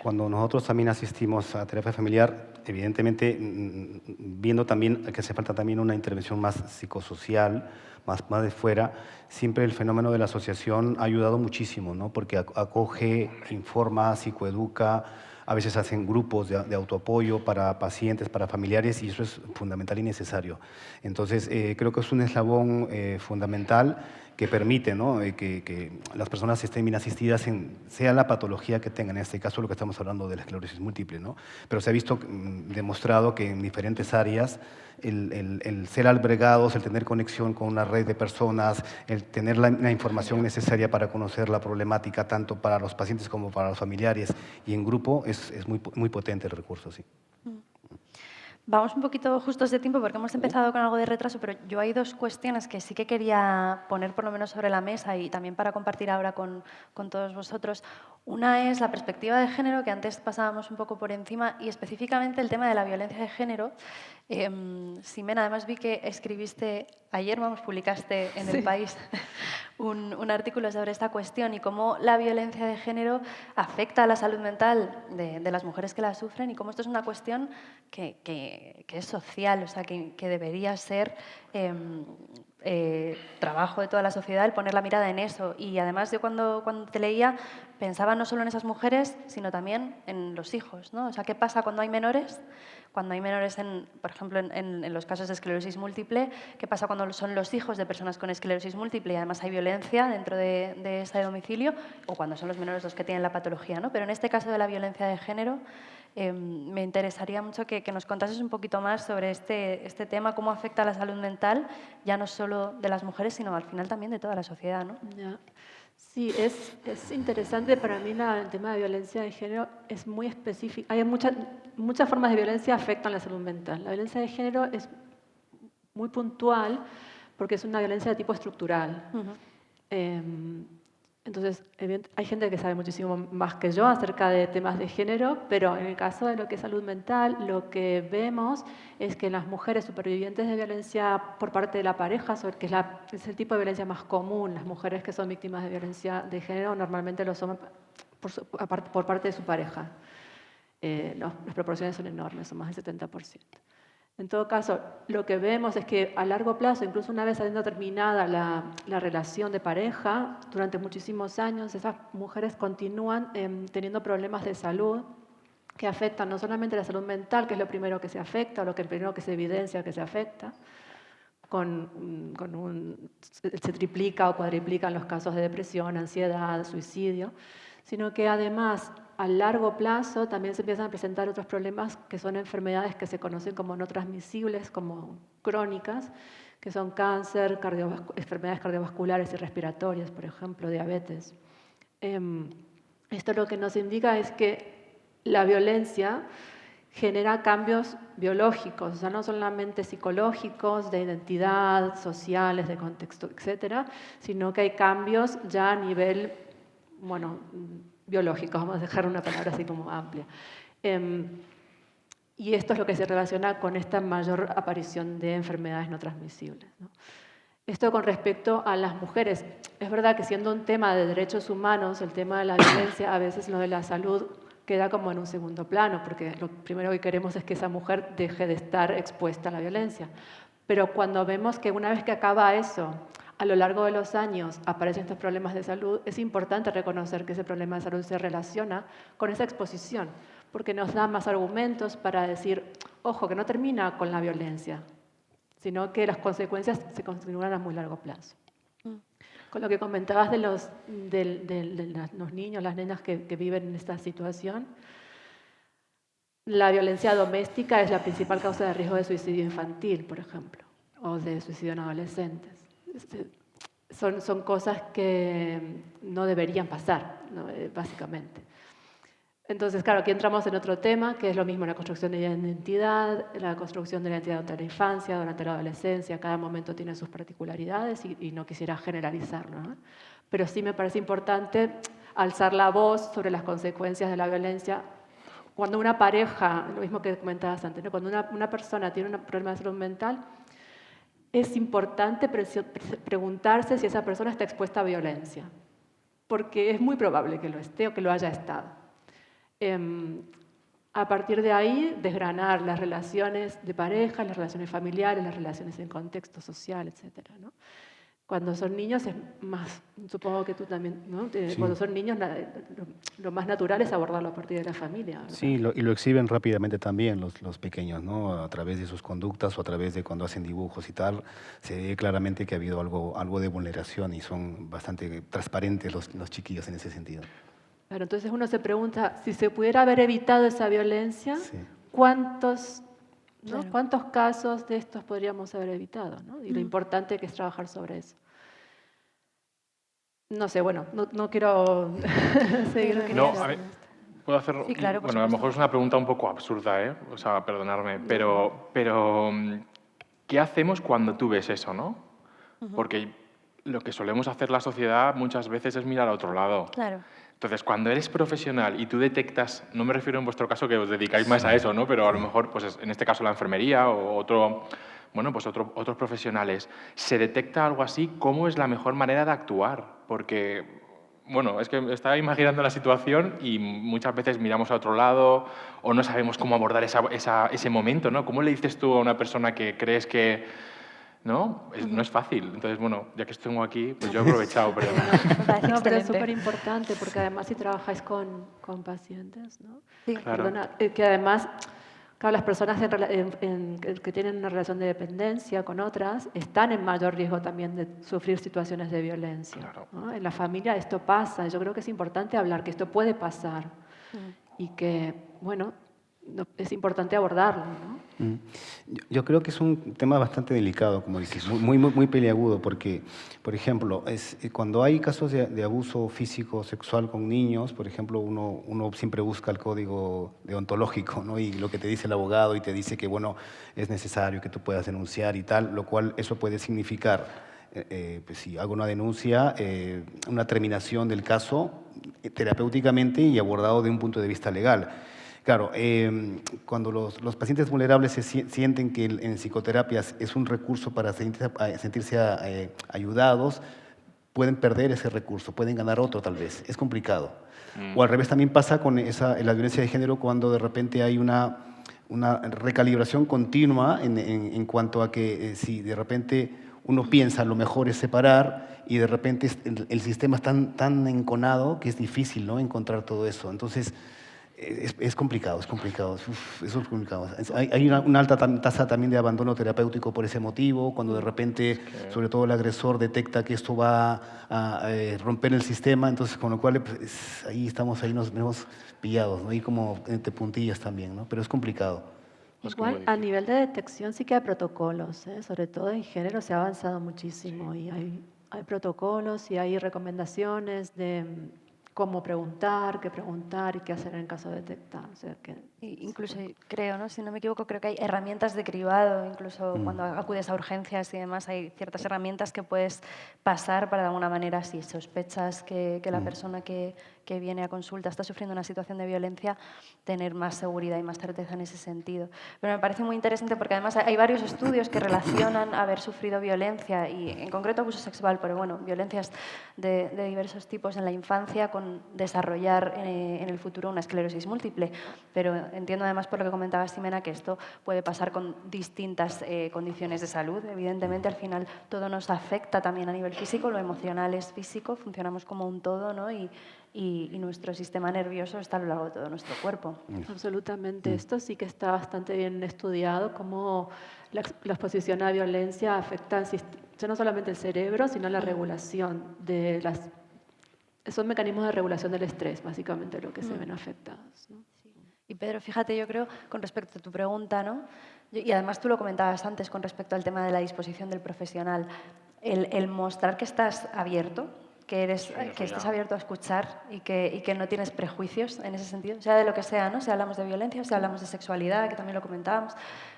Speaker 2: cuando nosotros también asistimos a terapia familiar, evidentemente viendo también que hace falta también una intervención más psicosocial, más de fuera, siempre el fenómeno de la asociación ha ayudado muchísimo, ¿no? Porque acoge, informa, psicoeduca, a veces hacen grupos de autoapoyo para pacientes, para familiares, y eso es fundamental y necesario. Entonces, creo que es un eslabón fundamental que permite, ¿no? Que las personas estén bien asistidas, sea la patología que tengan. En este caso, lo que estamos hablando de la esclerosis múltiple, ¿no? Pero se ha visto demostrado que en diferentes áreas el ser albergados, el tener conexión con una red de personas, el tener la información necesaria para conocer la problemática, tanto para los pacientes como para los familiares y en grupo, es muy potente el recurso, sí.
Speaker 1: Vamos un poquito justos de tiempo porque hemos empezado con algo de retraso, pero yo hay dos cuestiones que sí que quería poner por lo menos sobre la mesa y también para compartir ahora con todos vosotros. Una es la perspectiva de género, que antes pasábamos un poco por encima, y específicamente el tema de la violencia de género. Ximena, además vi que escribiste ayer, publicaste en El País un artículo sobre esta cuestión y cómo la violencia de género afecta a la salud mental de las mujeres que la sufren y cómo esto es una cuestión que es social, o sea, que debería ser trabajo de toda la sociedad el poner la mirada en eso. Y además yo cuando te leía pensaba no solo en esas mujeres, sino también en los hijos, ¿no? O sea, ¿qué pasa cuando hay menores? Cuando hay menores, por ejemplo, en los casos de esclerosis múltiple, ¿qué pasa cuando son los hijos de personas con esclerosis múltiple y además hay violencia dentro de ese domicilio? O cuando son los menores los que tienen la patología, ¿no? Pero en este caso de la violencia de género, me interesaría mucho que nos contases un poquito más sobre este tema, cómo afecta a la salud mental, ya no solo de las mujeres, sino al final también de toda la sociedad, ¿no?
Speaker 3: Ya. Sí, es interesante. Para mí el tema de violencia de género es muy específico. Hay muchas formas de violencia que afectan la salud mental. La violencia de género es muy puntual porque es una violencia de tipo estructural. Entonces, hay gente que sabe muchísimo más que yo acerca de temas de género, pero en el caso de lo que es salud mental, lo que vemos es que las mujeres supervivientes de violencia por parte de la pareja, que es el tipo de violencia más común, las mujeres que son víctimas de violencia de género normalmente lo son por parte de su pareja. Las proporciones son enormes, son más del 70%. En todo caso, lo que vemos es que a largo plazo, incluso una vez habiendo terminada la relación de pareja, durante muchísimos años, esas mujeres continúan teniendo problemas de salud que afectan no solamente la salud mental, que es lo primero que se afecta, o lo primero que se evidencia que se afecta, se triplica o cuadriplican los casos de depresión, ansiedad, suicidio, sino que además a largo plazo también se empiezan a presentar otros problemas que son enfermedades que se conocen como no transmisibles, como crónicas, que son cáncer, enfermedades cardiovasculares y respiratorias, por ejemplo, diabetes. Esto lo que nos indica es que la violencia genera cambios biológicos, o sea, no solamente psicológicos, de identidad, sociales, de contexto, etcétera, sino que hay cambios ya a nivel, biológicos, vamos a dejar una palabra así como amplia. Y esto es lo que se relaciona con esta mayor aparición de enfermedades no transmisibles, ¿no? Esto con respecto a las mujeres. Es verdad que siendo un tema de derechos humanos, el tema de la violencia, a veces lo de la salud queda como en un segundo plano, porque lo primero que queremos es que esa mujer deje de estar expuesta a la violencia. Pero cuando vemos que una vez que acaba eso, a lo largo de los años aparecen estos problemas de salud, es importante reconocer que ese problema de salud se relaciona con esa exposición, porque nos da más argumentos para decir, ojo, que no termina con la violencia, sino que las consecuencias se continúan a muy largo plazo. Con lo que comentabas de los niños, las nenas que viven en esta situación, la violencia doméstica es la principal causa de riesgo de suicidio infantil, por ejemplo, o de suicidio en adolescentes. Son cosas que no deberían pasar, ¿no? Básicamente. Entonces, claro, aquí entramos en otro tema, que es lo mismo la construcción de identidad, la construcción de la identidad durante la infancia, durante la adolescencia. Cada momento tiene sus particularidades y no quisiera generalizarlo, ¿no? Pero sí me parece importante alzar la voz sobre las consecuencias de la violencia. Cuando una pareja, lo mismo que comentabas antes, ¿no? Cuando una persona tiene un problema de salud mental, es importante preguntarse si esa persona está expuesta a violencia, porque es muy probable que lo esté o que lo haya estado. A partir de ahí, desgranar las relaciones de pareja, las relaciones familiares, las relaciones en contexto social, etc., ¿no? Cuando son niños es más, supongo que tú también, ¿no?
Speaker 2: Sí.
Speaker 3: Cuando son niños lo más natural es abordarlo a partir de la familia, ¿verdad?
Speaker 2: Sí, y lo exhiben rápidamente también los pequeños, ¿no? A través de sus conductas o a través de cuando hacen dibujos y tal, se ve claramente que ha habido algo de vulneración y son bastante transparentes los chiquillos en ese sentido.
Speaker 3: Pero entonces uno se pregunta, si se pudiera haber evitado esa violencia,
Speaker 2: Sí.
Speaker 3: ¿cuántos, ¿no?
Speaker 1: Claro.
Speaker 3: ¿Cuántos casos de estos podríamos haber evitado? ¿No? Y lo importante que es trabajar sobre eso. No sé, bueno, no quiero seguir.
Speaker 1: creo que
Speaker 4: No,
Speaker 1: querías-
Speaker 4: a ver, puedo hacer.
Speaker 1: Sí, claro, por
Speaker 4: Bueno, a lo
Speaker 1: supuesto.
Speaker 4: mejor es una pregunta un poco absurda, ¿eh? O sea, perdonadme, pero ¿qué hacemos cuando tú ves eso, no? Porque lo que solemos hacer la sociedad muchas veces es mirar a otro lado.
Speaker 1: Claro.
Speaker 4: Entonces, cuando eres profesional y tú detectas, no me refiero en vuestro caso que os dedicáis más a eso, ¿no? Pero a lo mejor, pues en este caso la enfermería o otros profesionales, se detecta algo así, ¿cómo es la mejor manera de actuar? Porque, bueno, es que estaba imaginando la situación y muchas veces miramos a otro lado o no sabemos cómo abordar ese momento, ¿no? ¿Cómo le dices tú a una persona que crees que... ¿no? No es fácil. Entonces, bueno, ya que estoy aquí, pues yo he aprovechado, pero...
Speaker 1: Me parece
Speaker 3: No, pero es
Speaker 1: excelente.
Speaker 3: súper importante porque además si trabajáis con pacientes, ¿no?
Speaker 1: Sí.
Speaker 4: Claro.
Speaker 3: Perdona, que además, claro, las personas que tienen una relación de dependencia con otras están en mayor riesgo también de sufrir situaciones de violencia,
Speaker 4: Claro.
Speaker 3: ¿no? En la familia esto pasa, yo creo que es importante hablar que esto puede pasar y que, bueno, es importante abordarlo, ¿no?
Speaker 2: Yo creo que es un tema bastante delicado, como dices, muy peliagudo, porque, por ejemplo, cuando hay casos de abuso físico, sexual con niños, por ejemplo, uno siempre busca el código deontológico, ¿no? Y lo que te dice el abogado y te dice que, bueno, es necesario que tú puedas denunciar y tal, lo cual eso puede significar, pues si hago una denuncia, una terminación del caso terapéuticamente y abordado de un punto de vista legal. Claro, cuando los pacientes vulnerables sienten que en psicoterapias es un recurso para sentirse ayudados, pueden perder ese recurso, pueden ganar otro tal vez. Es complicado. O al revés también pasa con la violencia de género cuando de repente hay una recalibración continua en cuanto a que si de repente uno piensa lo mejor es separar y de repente el sistema es tan enconado que es difícil, ¿no? Encontrar todo eso. Entonces, es complicado, es complicado. Eso es complicado. Hay una alta tasa también de abandono terapéutico por ese motivo, cuando de repente, sobre todo el agresor detecta que esto va a romper el sistema, entonces con lo cual pues, ahí nos vemos pillados, ¿no? Ahí como entre puntillas también, ¿no? Pero es complicado.
Speaker 4: Pues como
Speaker 3: Igual,
Speaker 4: dices.
Speaker 3: a nivel de detección sí que hay protocolos, ¿eh? Sobre todo en género se ha avanzado muchísimo y hay protocolos y hay recomendaciones de cómo preguntar y qué hacer en caso de detectar. O sea que,
Speaker 1: Incluso creo, ¿no? Si no me equivoco, creo que hay herramientas de cribado, incluso cuando acudes a urgencias y demás, hay ciertas herramientas que puedes pasar para de alguna manera, si sospechas que la persona que viene a consulta está sufriendo una situación de violencia, tener más seguridad y más certeza en ese sentido. Pero me parece muy interesante porque además hay varios estudios que relacionan haber sufrido violencia y en concreto abuso sexual, pero bueno, violencias de diversos tipos en la infancia con desarrollar en el futuro una esclerosis múltiple. Pero entiendo además por lo que comentaba Ximena que esto puede pasar con distintas condiciones de salud. Evidentemente al final todo nos afecta también a nivel físico, lo emocional es físico, funcionamos como un todo, ¿no? Y nuestro sistema nervioso está a lo largo de todo nuestro cuerpo.
Speaker 3: absolutamente. Esto sí que está bastante bien estudiado, cómo la exposición a violencia afecta ya no solamente el cerebro, sino la regulación de son mecanismos de regulación del estrés, básicamente lo que se ven afectados, ¿no?
Speaker 1: Y Pedro, fíjate, yo creo, con respecto a tu pregunta, ¿no? Y además tú lo comentabas antes con respecto al tema de la disposición del profesional, el mostrar que estás abierto, que estés abierto a escuchar y que no tienes prejuicios en ese sentido, sea de lo que sea, ¿no? Si hablamos de violencia, si hablamos de sexualidad, que también lo comentábamos,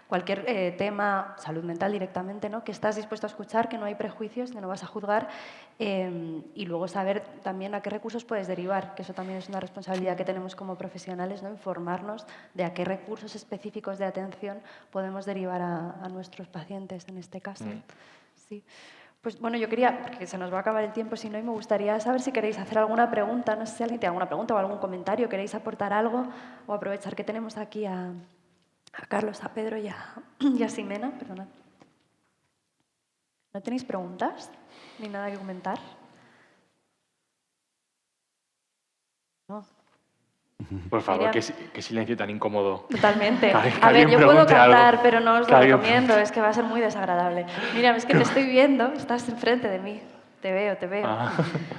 Speaker 1: cualquier tema, salud mental directamente, ¿no? Que estás dispuesto a escuchar, que no hay prejuicios, que no vas a juzgar y luego saber también a qué recursos puedes derivar, que eso también es una responsabilidad que tenemos como profesionales, ¿no? Informarnos de a qué recursos específicos de atención podemos derivar a nuestros pacientes en este caso. Sí. Pues bueno, yo quería, porque se nos va a acabar el tiempo, si no, y me gustaría saber si queréis hacer alguna pregunta, no sé si alguien tiene alguna pregunta o algún comentario, queréis aportar algo o aprovechar que tenemos aquí a Carlos, a Pedro y a Ximena, perdonad. ¿No tenéis preguntas ni nada que comentar? No.
Speaker 4: Por favor,
Speaker 1: Miriam.
Speaker 4: qué silencio tan incómodo.
Speaker 1: Totalmente.
Speaker 4: Que
Speaker 1: A ver,
Speaker 4: alguien
Speaker 1: yo puedo
Speaker 4: pregunte
Speaker 1: cantar,
Speaker 4: algo.
Speaker 1: pero no os
Speaker 4: Que
Speaker 1: lo
Speaker 4: alguien-
Speaker 1: recomiendo, es que va a ser muy desagradable. Mira, es que te estoy viendo, estás enfrente de mí. Te veo, te veo.
Speaker 4: Ah.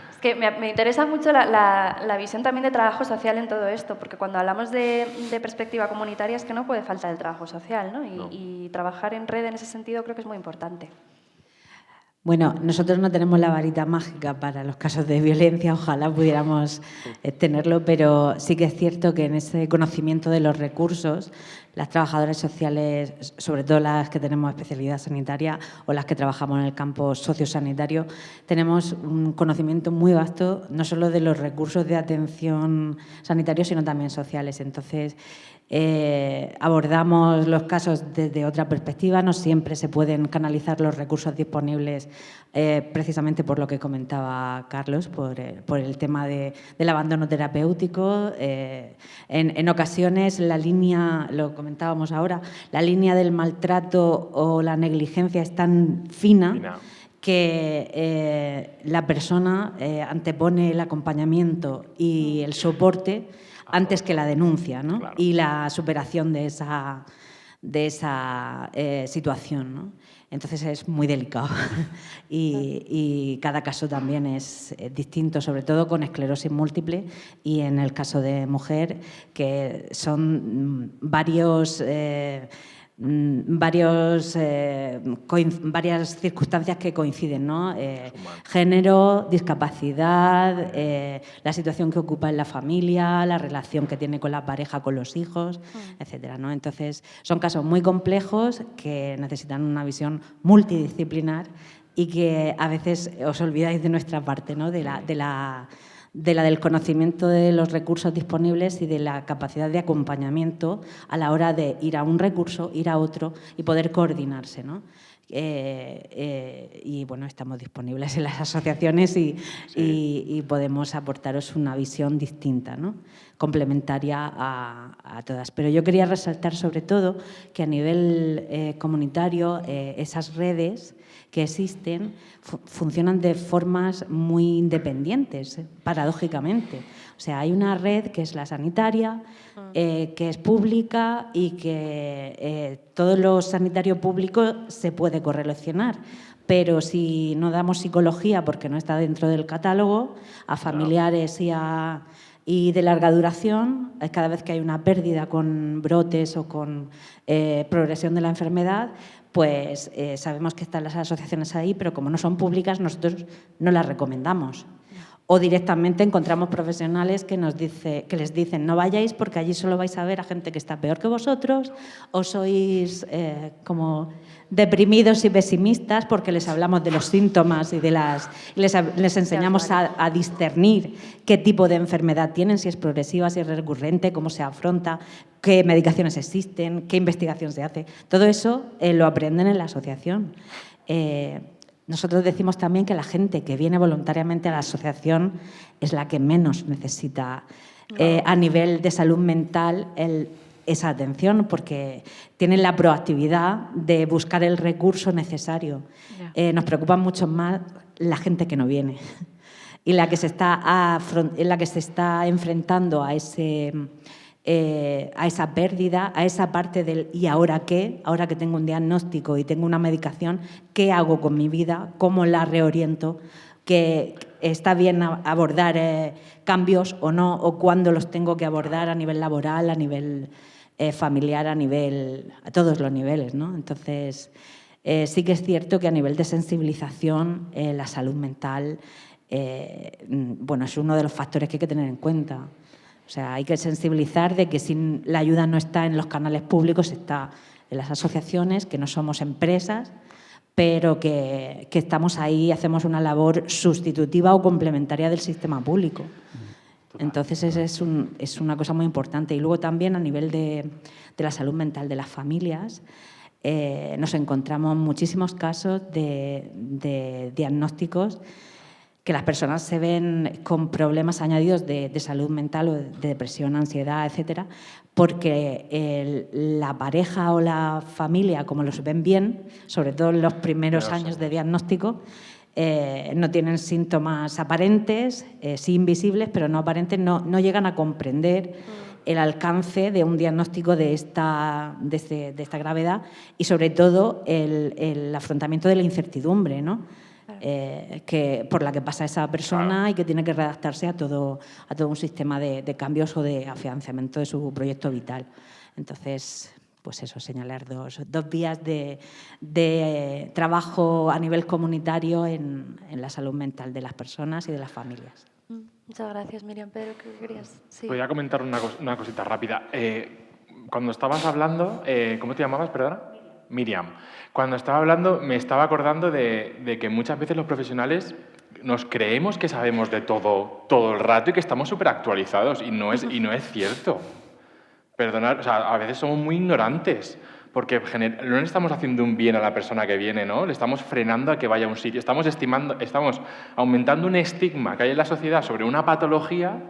Speaker 1: Es que me interesa mucho la visión también de trabajo social en todo esto, porque cuando hablamos de perspectiva comunitaria es que no puede faltar el trabajo social, ¿no?
Speaker 4: No.
Speaker 1: Y trabajar en red en ese sentido creo que es muy importante.
Speaker 5: Bueno, nosotros no tenemos la varita mágica para los casos de violencia, ojalá pudiéramos tenerlo, pero sí que es cierto que en ese conocimiento de los recursos, las trabajadoras sociales, sobre todo las que tenemos especialidad sanitaria o las que trabajamos en el campo sociosanitario, tenemos un conocimiento muy vasto, no solo de los recursos de atención sanitarios, sino también sociales. Entonces, abordamos los casos desde otra perspectiva, no siempre se pueden canalizar los recursos disponibles precisamente por lo que comentaba Carlos, por el tema del abandono terapéutico. En ocasiones la línea, lo comentábamos ahora, la línea del maltrato o la negligencia es tan fina que la persona antepone el acompañamiento y el soporte antes que la denuncia, ¿no?
Speaker 4: Claro.
Speaker 5: Y la superación de esa situación, ¿no? Entonces es muy delicado y cada caso también es distinto, sobre todo con esclerosis múltiple y en el caso de mujer, que son varias circunstancias que coinciden, ¿no? Género, discapacidad, la situación que ocupa en la familia, la relación que tiene con la pareja, con los hijos, etcétera, ¿no? Entonces, son casos muy complejos que necesitan una visión multidisciplinar y que a veces os olvidáis de nuestra parte, ¿no? Del conocimiento de los recursos disponibles y de la capacidad de acompañamiento a la hora de ir a un recurso, ir a otro y poder coordinarse, ¿no? Y bueno, estamos disponibles en las asociaciones y podemos aportaros una visión distinta, ¿no? Complementaria a todas. Pero yo quería resaltar sobre todo que a nivel comunitario esas redes que existen funcionan de formas muy independientes, paradójicamente. O sea, hay una red que es la sanitaria, que es pública y que todo lo sanitario público se puede correlacionar. Pero si no damos psicología porque no está dentro del catálogo, a familiares y de larga duración, cada vez que hay una pérdida con brotes o con progresión de la enfermedad, pues sabemos que están las asociaciones ahí, pero como no son públicas, nosotros no las recomendamos. O directamente encontramos profesionales que les dicen no vayáis porque allí solo vais a ver a gente que está peor que vosotros o sois como deprimidos y pesimistas porque les hablamos de los síntomas y les enseñamos a discernir qué tipo de enfermedad tienen, si es progresiva, si es recurrente, cómo se afronta, qué medicaciones existen, qué investigación se hace. Todo eso lo aprenden en la asociación. Nosotros decimos también que la gente que viene voluntariamente a la asociación es la que menos necesita a nivel de salud mental esa atención, porque tienen la proactividad de buscar el recurso necesario. Nos preocupa mucho más la gente que no viene y la que se está enfrentando a esa pérdida, a esa parte del ¿y ahora qué? Ahora que tengo un diagnóstico y tengo una medicación, ¿qué hago con mi vida? ¿Cómo la reoriento? Que está bien abordar cambios o no, o cuándo los tengo que abordar a nivel laboral, a nivel familiar, a todos los niveles, ¿no? Entonces, sí que es cierto que a nivel de sensibilización, la salud mental, bueno, es uno de los factores que hay que tener en cuenta. O sea, hay que sensibilizar de que si la ayuda no está en los canales públicos, está en las asociaciones, que no somos empresas, pero que estamos ahí y hacemos una labor sustitutiva o complementaria del sistema público. Entonces, es una cosa muy importante. Y luego también a nivel de la salud mental de las familias, nos encontramos muchísimos casos de diagnósticos que las personas se ven con problemas añadidos de salud mental o de depresión, ansiedad, etcétera, porque la pareja o la familia, como los ven bien, sobre todo en los primeros años de diagnóstico, no tienen síntomas aparentes, sí invisibles, pero no aparentes, no llegan a comprender el alcance de un diagnóstico de esta gravedad y, sobre todo, el afrontamiento de la incertidumbre, ¿no? Por la que pasa esa persona y que tiene que redactarse a todo un sistema de cambios o de afianzamiento de su proyecto vital. Entonces, pues eso, señalar dos vías de trabajo a nivel comunitario en la salud mental de las personas y de las familias.
Speaker 1: Muchas gracias, Miriam. Pedro, ¿qué querías? Sí.
Speaker 4: Voy a comentar una cosita rápida. Cuando estabas hablando, ¿cómo te llamabas, perdona? Miriam. Cuando estaba hablando me estaba acordando de que muchas veces los profesionales nos creemos que sabemos de todo el rato y que estamos súper actualizados y no es cierto. Perdonad, o sea, a veces somos muy ignorantes porque no le estamos haciendo un bien a la persona que viene, ¿no? Le estamos frenando a que vaya a un sitio. Estamos aumentando un estigma que hay en la sociedad sobre una patología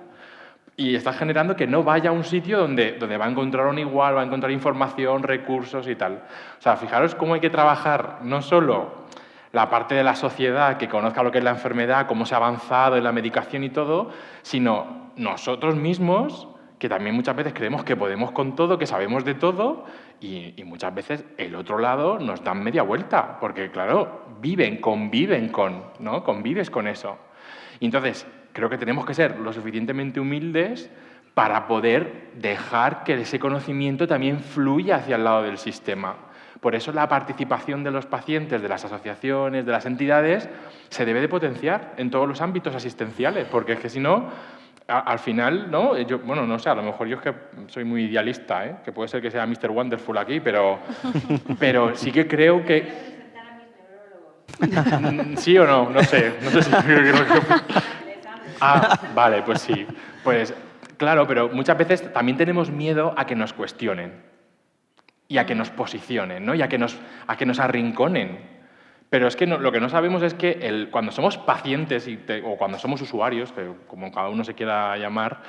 Speaker 4: y está generando que no vaya a un sitio donde va a encontrar un igual, va a encontrar información, recursos y tal. O sea, fijaros cómo hay que trabajar no solo la parte de la sociedad que conozca lo que es la enfermedad, cómo se ha avanzado en la medicación y todo, sino nosotros mismos, que también muchas veces creemos que podemos con todo, que sabemos de todo, y muchas veces el otro lado nos dan media vuelta, porque claro, convives con eso. Y entonces, creo que tenemos que ser lo suficientemente humildes para poder dejar que ese conocimiento también fluya hacia el lado del sistema. Por eso la participación de los pacientes, de las asociaciones, de las entidades, se debe de potenciar en todos los ámbitos asistenciales, porque es que si no, al final, ¿no? Bueno, no sé, a lo mejor yo es que soy muy idealista, ¿eh? Que puede ser que sea Mr. Wonderful aquí, pero sí que creo que... ¿Sí o no? No sé si... Vale, pues sí. Pues claro, pero muchas veces también tenemos miedo a que nos cuestionen y a que nos posicionen, ¿no? Y a que nos arrinconen. Pero es que lo que no sabemos es que cuando somos pacientes o cuando somos usuarios, como cada uno se quiera llamar,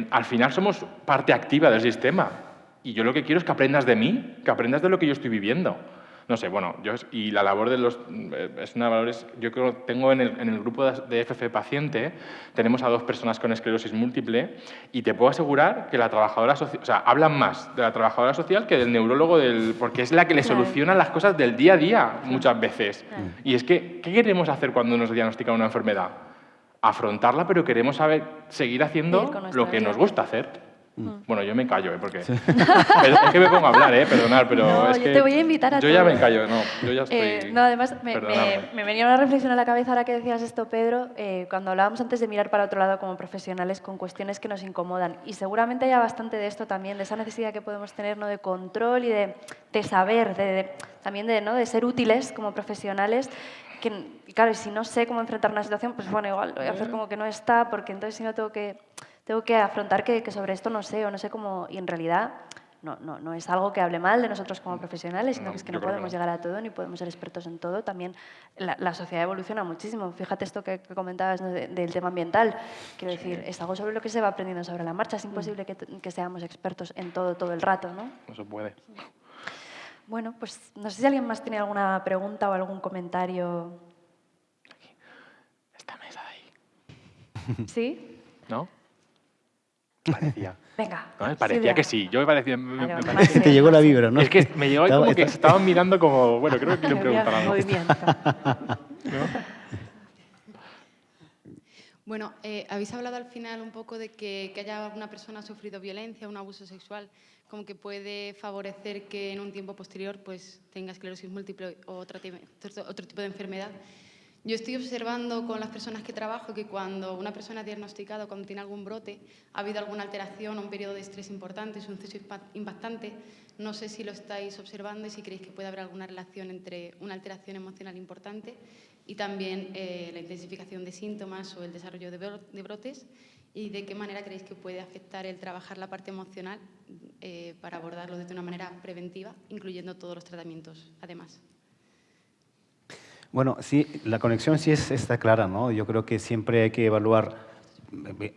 Speaker 4: al final somos parte activa del sistema. Y yo lo que quiero es que aprendas de mí, que aprendas de lo que yo estoy viviendo. No sé, bueno, y la labor de yo creo que tengo en el grupo de FF Paciente, tenemos a 2 personas con esclerosis múltiple y te puedo asegurar que la trabajadora social, o sea, hablan más de la trabajadora social que del neurólogo, porque es la que le soluciona las cosas del día a día muchas veces. Y es que, ¿qué queremos hacer cuando nos diagnostican una enfermedad? Afrontarla, pero queremos seguir haciendo lo que nos gusta hacer. Bueno, yo me callo, porque... Sí. Es que me pongo a hablar, perdonad, pero
Speaker 1: no,
Speaker 4: es
Speaker 1: yo
Speaker 4: que...
Speaker 1: te voy a invitar a
Speaker 4: Yo ya me callo, no, yo ya estoy...
Speaker 1: no, además, me venía una reflexión a la cabeza ahora que decías esto, Pedro, cuando hablábamos antes de mirar para otro lado como profesionales con cuestiones que nos incomodan. Y seguramente haya bastante de esto también, de esa necesidad que podemos tener, ¿no? De control y de saber, también de ser útiles como profesionales. Y claro, si no sé cómo enfrentar una situación, pues bueno, igual voy a hacer como que no está, porque entonces si no tengo que afrontar que sobre esto no sé o no sé cómo, y en realidad no es algo que hable mal de nosotros como profesionales, sino que es que no podemos llegar a todo ni podemos ser expertos en todo. También la sociedad evoluciona muchísimo. Fíjate esto que comentabas, ¿no? del tema ambiental. Quiero decir, es algo sobre lo que se va aprendiendo sobre la marcha. Es imposible que seamos expertos en todo el rato, ¿no?
Speaker 4: No se puede.
Speaker 1: Bueno, pues no sé si alguien más tiene alguna pregunta o algún comentario.
Speaker 4: Esta mesa de ahí.
Speaker 1: ¿Sí?
Speaker 4: ¿No? Parecía.
Speaker 1: Venga.
Speaker 4: ¿No? Parecía que sí. Yo me parecía...
Speaker 2: Es que te llegó la vibra, ¿no?
Speaker 4: Es que me llegó como que se estaban mirando como... Bueno, creo que quieren preguntar algo.
Speaker 3: Movimiento.
Speaker 4: ¿No?
Speaker 6: Bueno, habéis hablado al final un poco de que haya una persona ha sufrido violencia, un abuso sexual, como que puede favorecer que en un tiempo posterior pues tenga esclerosis múltiple o otro tipo de enfermedad. Yo estoy observando con las personas que trabajo que cuando una persona es diagnosticada, cuando tiene algún brote, ha habido alguna alteración o un periodo de estrés importante, es un suceso impactante. No sé si lo estáis observando y si creéis que puede haber alguna relación entre una alteración emocional importante y también la intensificación de síntomas o el desarrollo de brotes, y de qué manera creéis que puede afectar el trabajar la parte emocional para abordarlo de una manera preventiva, incluyendo todos los tratamientos, además.
Speaker 2: Bueno, sí, la conexión sí está clara, ¿no? Yo creo que siempre hay que evaluar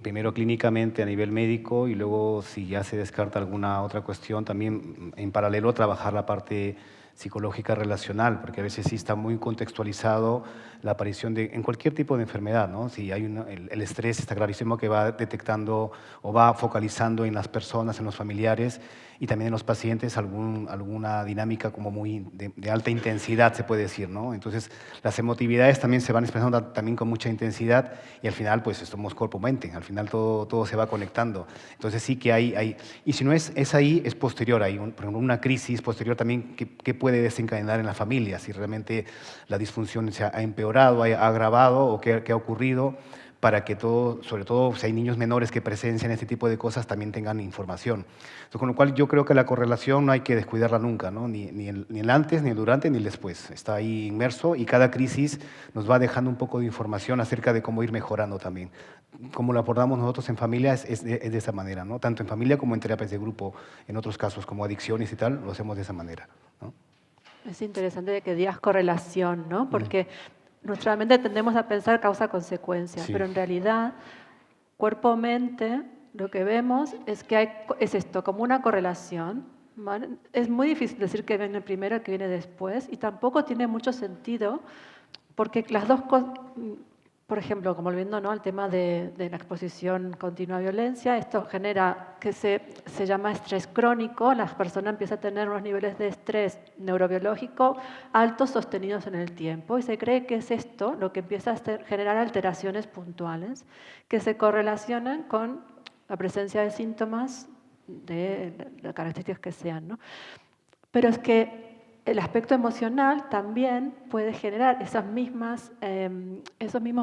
Speaker 2: primero clínicamente a nivel médico y luego si ya se descarta alguna otra cuestión, también en paralelo trabajar la parte psicológica relacional, porque a veces sí está muy contextualizado la aparición en cualquier tipo de enfermedad, ¿no? Si hay el estrés está clarísimo que va detectando o va focalizando en las personas, en los familiares y también en los pacientes alguna dinámica como muy de alta intensidad, se puede decir, ¿no? Entonces, las emotividades también se van expresando también con mucha intensidad y al final, pues, somos cuerpo-mente, al final todo se va conectando. Entonces, sí que hay y si no es ahí, es posterior, hay por ejemplo, una crisis posterior también que puede desencadenar en la familia, si realmente la disfunción se ha empeorado, ha agravado o qué ha ocurrido, para que todo, sobre todo si hay niños menores que presencian este tipo de cosas, también tengan información. Entonces, con lo cual yo creo que la correlación no hay que descuidarla nunca, ¿no? ni el antes, ni el durante, ni el después. Está ahí inmerso y cada crisis nos va dejando un poco de información acerca de cómo ir mejorando también. Como lo abordamos nosotros en familia es de esa manera, ¿no? Tanto en familia como en terapias de grupo, en otros casos como adicciones y tal, lo hacemos de esa manera, ¿no?
Speaker 3: Es interesante que digas correlación, ¿no? Porque nuestra mente tendemos a pensar causa-consecuencia,
Speaker 2: Sí.
Speaker 3: pero en realidad, cuerpo-mente, lo que vemos es que es esto, como una correlación, ¿vale? Es muy difícil decir que viene primero y que viene después, y tampoco tiene mucho sentido, porque las dos cosas, por ejemplo, como volviendo, ¿no?, al tema de la exposición continua a violencia, esto genera que se llama estrés crónico, la persona empieza a tener unos niveles de estrés neurobiológico altos sostenidos en el tiempo y se cree que es esto lo que empieza a generar alteraciones puntuales que se correlacionan con la presencia de síntomas de las características que sean, ¿no? Pero es que el aspecto emocional también puede generar esos mismos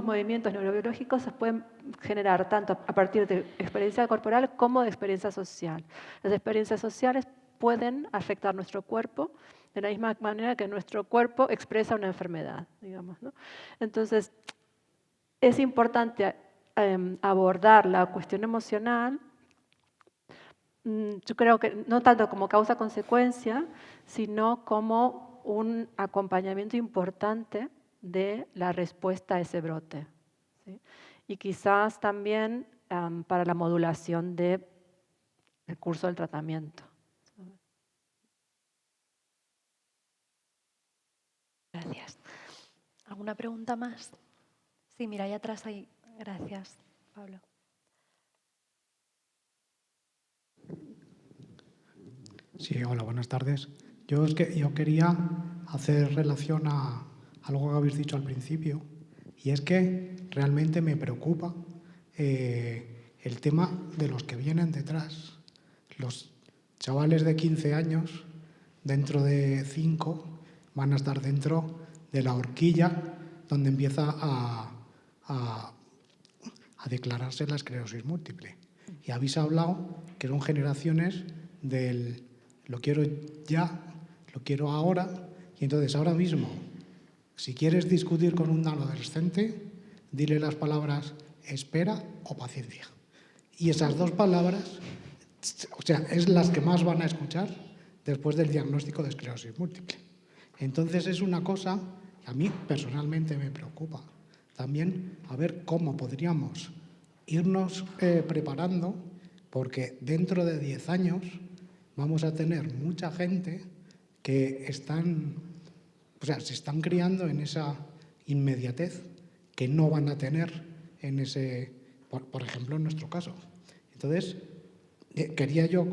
Speaker 3: movimientos neurobiológicos, se pueden generar tanto a partir de experiencia corporal como de experiencia social. Las experiencias sociales pueden afectar nuestro cuerpo de la misma manera que nuestro cuerpo expresa una enfermedad, digamos, ¿no? Entonces, es importante abordar la cuestión emocional. Yo creo que no tanto como causa-consecuencia, sino como un acompañamiento importante de la respuesta a ese brote, ¿sí? Y quizás también para la modulación del curso del tratamiento.
Speaker 1: Gracias. ¿Alguna pregunta más? Sí, mira, ahí atrás hay. Gracias, Pablo.
Speaker 7: Sí, hola, buenas tardes. Yo quería hacer relación a algo que habéis dicho al principio, y es que realmente me preocupa el tema de los que vienen detrás. Los chavales de 15 años, dentro de 5, van a estar dentro de la horquilla donde empieza a declararse la esclerosis múltiple. Y habéis hablado que son generaciones del lo quiero ya, lo quiero ahora, y entonces ahora mismo, si quieres discutir con un adolescente, dile las palabras espera o paciencia. Y esas dos palabras, o sea, es las que más van a escuchar después del diagnóstico de esclerosis múltiple. Entonces es una cosa que a mí personalmente me preocupa. También a ver cómo podríamos irnos preparando, porque dentro de 10 años vamos a tener mucha gente que se están criando en esa inmediatez que no van a tener en ese, por ejemplo, en nuestro caso. Entonces, quería yo,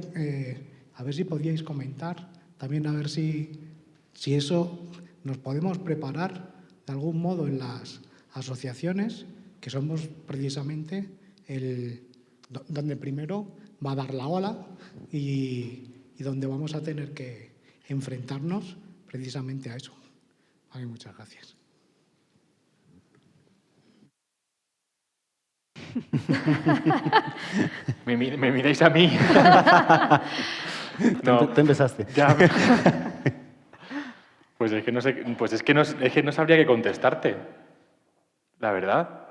Speaker 7: a ver si podíais comentar, también a ver si eso nos podemos preparar de algún modo en las asociaciones, que somos precisamente donde primero va a dar la ola y donde vamos a tener que enfrentarnos precisamente a eso. Vale, muchas gracias.
Speaker 4: ¿Me miráis a mí?
Speaker 2: No. Tú empezaste.
Speaker 4: Ya. Pues es que no sé, es que no sabría qué contestarte, la verdad.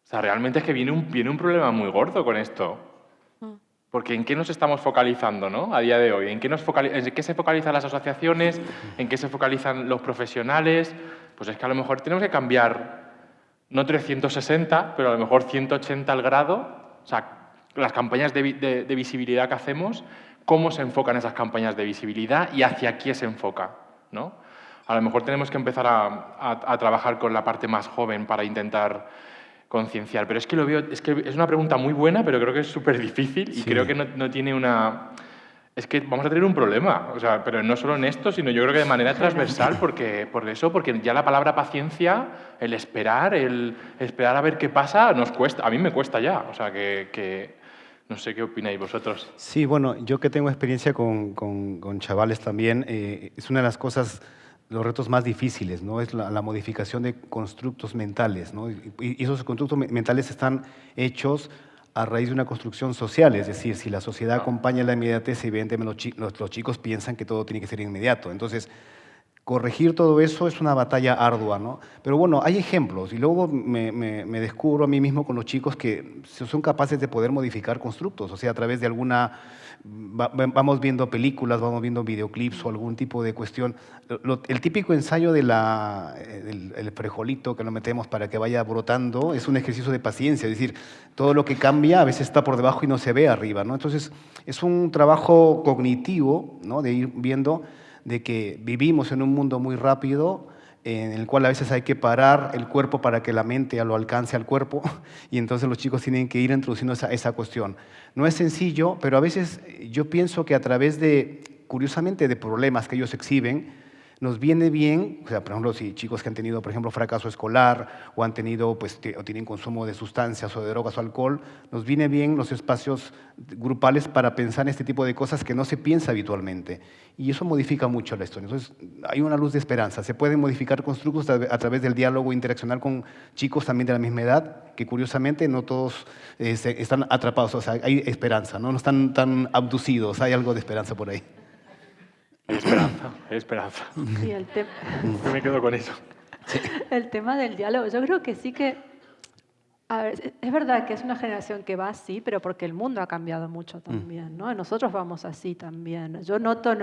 Speaker 4: O sea, realmente es que viene un problema muy gordo con esto. Porque ¿en qué nos estamos focalizando, ¿no?, a día de hoy? ¿En qué se focalizan las asociaciones? ¿En qué se focalizan los profesionales? pues es que a lo mejor tenemos que cambiar, no 360, pero a lo mejor 180 al grado. O sea, las campañas de visibilidad que hacemos, cómo se enfocan esas campañas de visibilidad y hacia qué se enfoca, ¿no? A lo mejor tenemos que empezar a trabajar con la parte más joven para intentar concienciar. Pero es que lo veo, es que es una pregunta muy buena, pero creo que es súper difícil y creo que no tiene una... Es que vamos a tener un problema, o sea, pero no solo en esto, sino yo creo que de manera transversal, porque ya la palabra paciencia, el esperar a ver qué pasa, nos cuesta, a mí me cuesta ya, o sea, que no sé qué opináis vosotros.
Speaker 2: Sí, bueno, yo que tengo experiencia con chavales también, es una de las cosas, los retos más difíciles, ¿no? Es la modificación de constructos mentales, ¿no? Y esos constructos mentales están hechos a raíz de una construcción social, es decir, si la sociedad acompaña la inmediatez, evidentemente los chicos piensan que todo tiene que ser inmediato. Entonces, corregir todo eso es una batalla ardua, ¿no? Pero bueno, hay ejemplos y luego me descubro a mí mismo con los chicos que son capaces de poder modificar constructos, o sea, a través de alguna... Vamos viendo películas, vamos viendo videoclips o algún tipo de cuestión. El típico ensayo del frijolito que lo metemos para que vaya brotando es un ejercicio de paciencia, es decir, todo lo que cambia a veces está por debajo y no se ve arriba, ¿no? Entonces, es un trabajo cognitivo, ¿no? De ir viendo de que vivimos en un mundo muy rápido, en el cual a veces hay que parar el cuerpo para que la mente lo alcance al cuerpo, y entonces los chicos tienen que ir introduciendo esa cuestión. No es sencillo, pero a veces yo pienso que a través de, curiosamente, de problemas que ellos exhiben, nos viene bien, o sea, por ejemplo, si chicos que han tenido, por ejemplo, fracaso escolar o han tenido, pues, o tienen consumo de sustancias o de drogas o alcohol, nos viene bien los espacios grupales para pensar en este tipo de cosas que no se piensa habitualmente. Y eso modifica mucho la historia. Entonces, hay una luz de esperanza. Se pueden modificar constructos a través del diálogo interaccional con chicos también de la misma edad, que curiosamente no todos están atrapados. O sea, hay esperanza, ¿no? No están tan abducidos, hay algo de esperanza por ahí.
Speaker 4: Hay esperanza, hay esperanza.
Speaker 3: Sí,
Speaker 4: Yo me quedo con eso.
Speaker 3: el tema del diálogo, yo creo que sí que... A ver, es verdad que es una generación que va así, pero porque el mundo ha cambiado mucho también, ¿no? Nosotros vamos así también. Yo noto,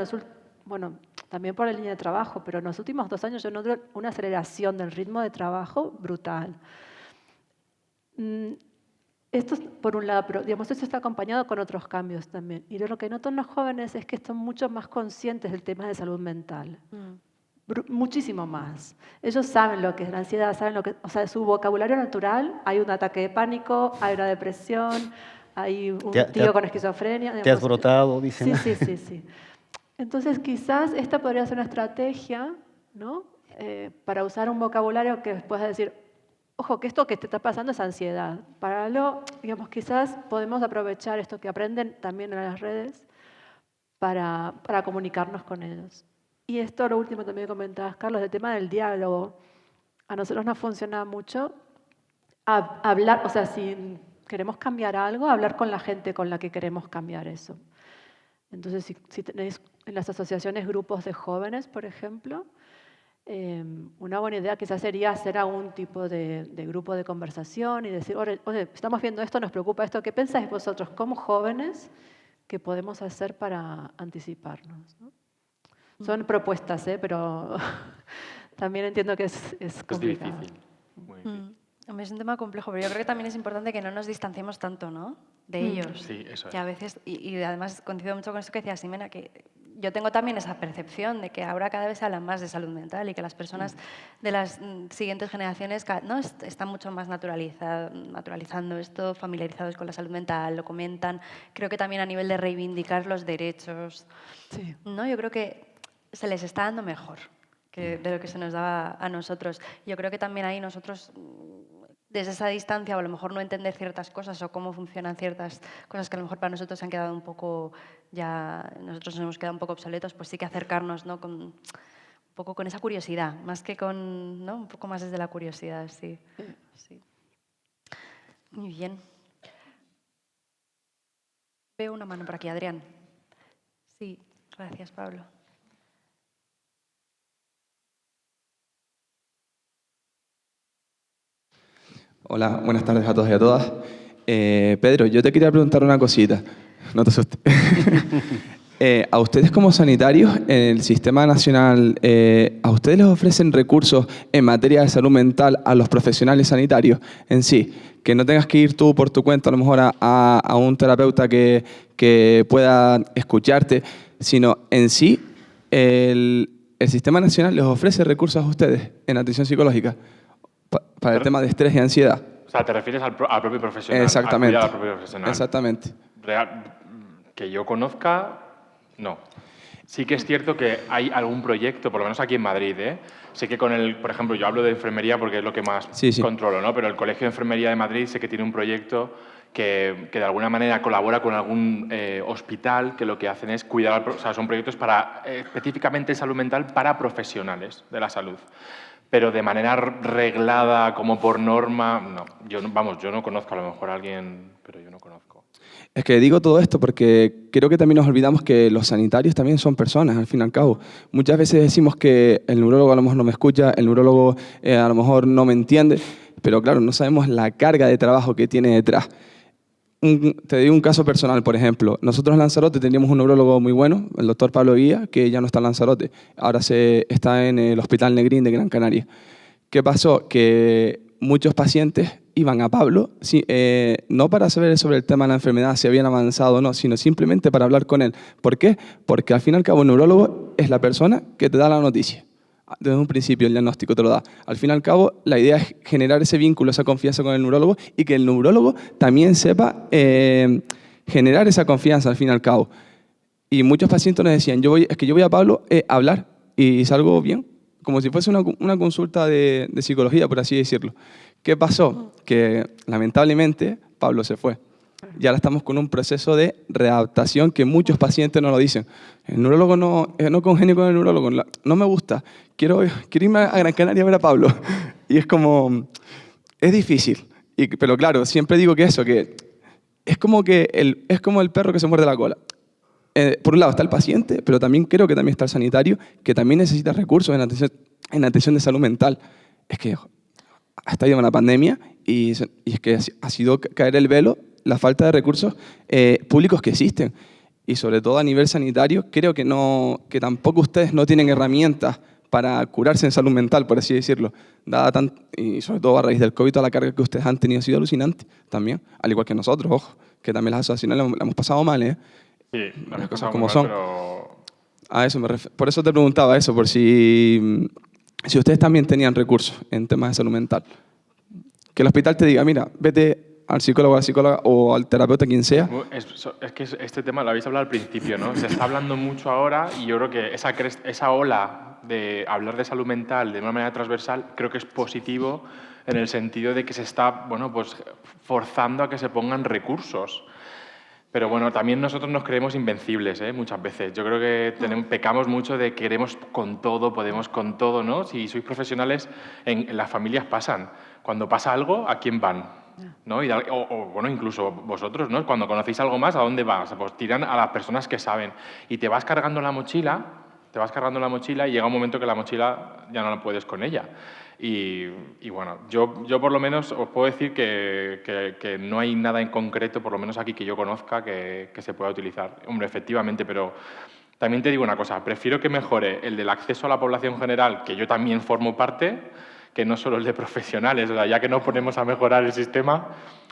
Speaker 3: bueno, también por la línea de trabajo, pero en los últimos 2 años yo noto una aceleración del ritmo de trabajo brutal. Esto, por un lado, pero digamos, esto está acompañado con otros cambios también. Y yo lo que noto en los jóvenes es que están mucho más conscientes del tema de salud mental. Muchísimo más. Ellos saben lo que es la ansiedad, saben lo que, o sea, su vocabulario natural, hay un ataque de pánico, hay una depresión, hay un tío con esquizofrenia. Digamos.
Speaker 2: ¿Te has brotado? Dicen.
Speaker 3: Sí. Entonces, quizás esta podría ser una estrategia, ¿no? Para usar un vocabulario que puedas decir, ojo, que esto que te está pasando es ansiedad. Para digamos, quizás podemos aprovechar esto que aprenden también en las redes para comunicarnos con ellos. Y esto, lo último también comentabas, Carlos, el tema del diálogo. A nosotros nos funciona mucho hablar, o sea, si queremos cambiar algo, hablar con la gente con la que queremos cambiar eso. Entonces, si tenéis en las asociaciones grupos de jóvenes, por ejemplo, una buena idea quizás sería hacer algún tipo de grupo de conversación y decir, oye, estamos viendo esto, nos preocupa esto, ¿qué pensáis vosotros como jóvenes que podemos hacer para anticiparnos? ¿No? Son propuestas, pero también entiendo que es complicado.
Speaker 4: Es difícil, muy difícil.
Speaker 1: Es un tema complejo, pero yo creo que también es importante que no nos distanciemos tanto, ¿no? De ellos.
Speaker 4: Sí, eso es.
Speaker 1: Que a veces, y además coincido mucho con eso que decía Ximena, que yo tengo también esa percepción de que ahora cada vez se habla más de salud mental y que las personas de las siguientes generaciones no están mucho más naturalizando esto, familiarizados con la salud mental, lo comentan. Creo que también a nivel de reivindicar los derechos,
Speaker 3: Sí.
Speaker 1: ¿no? Yo creo que se les está dando mejor de lo que se nos daba a nosotros. Yo creo que también ahí nosotros, desde esa distancia, o a lo mejor no entender ciertas cosas o cómo funcionan ciertas cosas que a lo mejor para nosotros se han quedado un poco, nosotros nos hemos quedado un poco obsoletos, pues sí que acercarnos, ¿no? Un poco con esa curiosidad, más que con, ¿no? Un poco más desde la curiosidad, sí. Muy bien. Veo una mano por aquí, Adrián. Sí, gracias, Pablo.
Speaker 8: Hola, buenas tardes a todos y a todas. Pedro, yo te quería preguntar una cosita. No te asustes. A ustedes como sanitarios, en el Sistema Nacional, ¿a ustedes les ofrecen recursos en materia de salud mental a los profesionales sanitarios en sí? Que no tengas que ir tú por tu cuenta a lo mejor a un terapeuta que pueda escucharte, sino en sí el Sistema Nacional les ofrece recursos a ustedes en atención psicológica para el tema de estrés y ansiedad.
Speaker 4: O sea, te refieres al propio profesional.
Speaker 8: Exactamente.
Speaker 4: Al propio profesional.
Speaker 8: Exactamente.
Speaker 4: Que yo conozca, no. Sí que es cierto que hay algún proyecto, por lo menos aquí en Madrid, ¿eh? Sé que con por ejemplo, yo hablo de enfermería porque es lo que más controlo, ¿no? Pero el Colegio de Enfermería de Madrid sé que tiene un proyecto que de alguna manera colabora con algún hospital que lo que hacen es cuidar, o sea, son proyectos para específicamente salud mental para profesionales de la salud. Pero de manera reglada, como por norma, no. Yo no conozco, a lo mejor a alguien, pero yo no conozco.
Speaker 8: Es que digo todo esto porque creo que también nos olvidamos que los sanitarios también son personas, al fin y al cabo. Muchas veces decimos que el neurólogo a lo mejor no me escucha, el neurólogo a lo mejor no me entiende, pero claro, no sabemos la carga de trabajo que tiene detrás. Te digo un caso personal, por ejemplo. Nosotros en Lanzarote teníamos un neurólogo muy bueno, el doctor Pablo Guía, que ya no está en Lanzarote, ahora está en el Hospital Negrín de Gran Canaria. ¿Qué pasó? Que muchos pacientes iban a Pablo, no para saber sobre el tema de la enfermedad, si habían avanzado o no, sino simplemente para hablar con él. ¿Por qué? Porque al fin y al cabo el neurólogo es la persona que te da la noticia. Desde un principio el diagnóstico te lo da. Al fin y al cabo, la idea es generar ese vínculo, esa confianza con el neurólogo y que el neurólogo también sepa generar esa confianza al fin y al cabo. Y muchos pacientes nos decían, es que yo voy a Pablo a hablar y salgo bien, como si fuese una consulta de psicología, por así decirlo. ¿Qué pasó? Que lamentablemente Pablo se fue. Y ahora estamos con un proceso de readaptación que muchos pacientes nos lo dicen. El neurólogo no congenio con el neurólogo, no me gusta, quiero irme a Gran Canaria a ver a Pablo. Y es como, es difícil. Pero claro, siempre digo que es como el perro que se muerde la cola. Por un lado está el paciente, pero también creo que también está el sanitario, que también necesita recursos en atención de salud mental. Es que ha estado una pandemia y es que ha sido caer el velo la falta de recursos públicos que existen. Y sobre todo a nivel sanitario, creo que tampoco ustedes no tienen herramientas para curarse en salud mental, por así decirlo. Y sobre todo a raíz del COVID, toda la carga que ustedes han tenido ha sido alucinante también, al igual que nosotros, ojo, que también las asociaciones la hemos pasado mal, ¿eh?
Speaker 4: Sí,
Speaker 8: las cosas como son.
Speaker 4: Pero...
Speaker 8: A eso por eso te preguntaba eso, por si ustedes también tenían recursos en temas de salud mental. Que el hospital te diga, mira, vete al psicólogo, a la psicóloga o al terapeuta, quien sea.
Speaker 4: Es que este tema lo habéis hablado al principio, ¿no? Se está hablando mucho ahora y yo creo que esa ola de hablar de salud mental de una manera transversal creo que es positivo en el sentido de que se está, bueno, pues forzando a que se pongan recursos. Pero bueno, también nosotros nos creemos invencibles, muchas veces. Yo creo que pecamos mucho de queremos con todo, podemos con todo, ¿no? Si sois profesionales, en las familias pasan. Cuando pasa algo, ¿a quién van? ¿No? O bueno, incluso vosotros, ¿no? Cuando conocéis algo más, ¿a dónde vas? Pues tiran a las personas que saben. Y te vas cargando la mochila y llega un momento que la mochila ya no la puedes con ella. Y bueno, yo por lo menos os puedo decir que no hay nada en concreto, por lo menos aquí que yo conozca, que se pueda utilizar. Hombre, efectivamente, pero también te digo una cosa, prefiero que mejore el del acceso a la población general, que yo también formo parte, que no solo el de profesionales. O sea, ya que no ponemos a mejorar el sistema,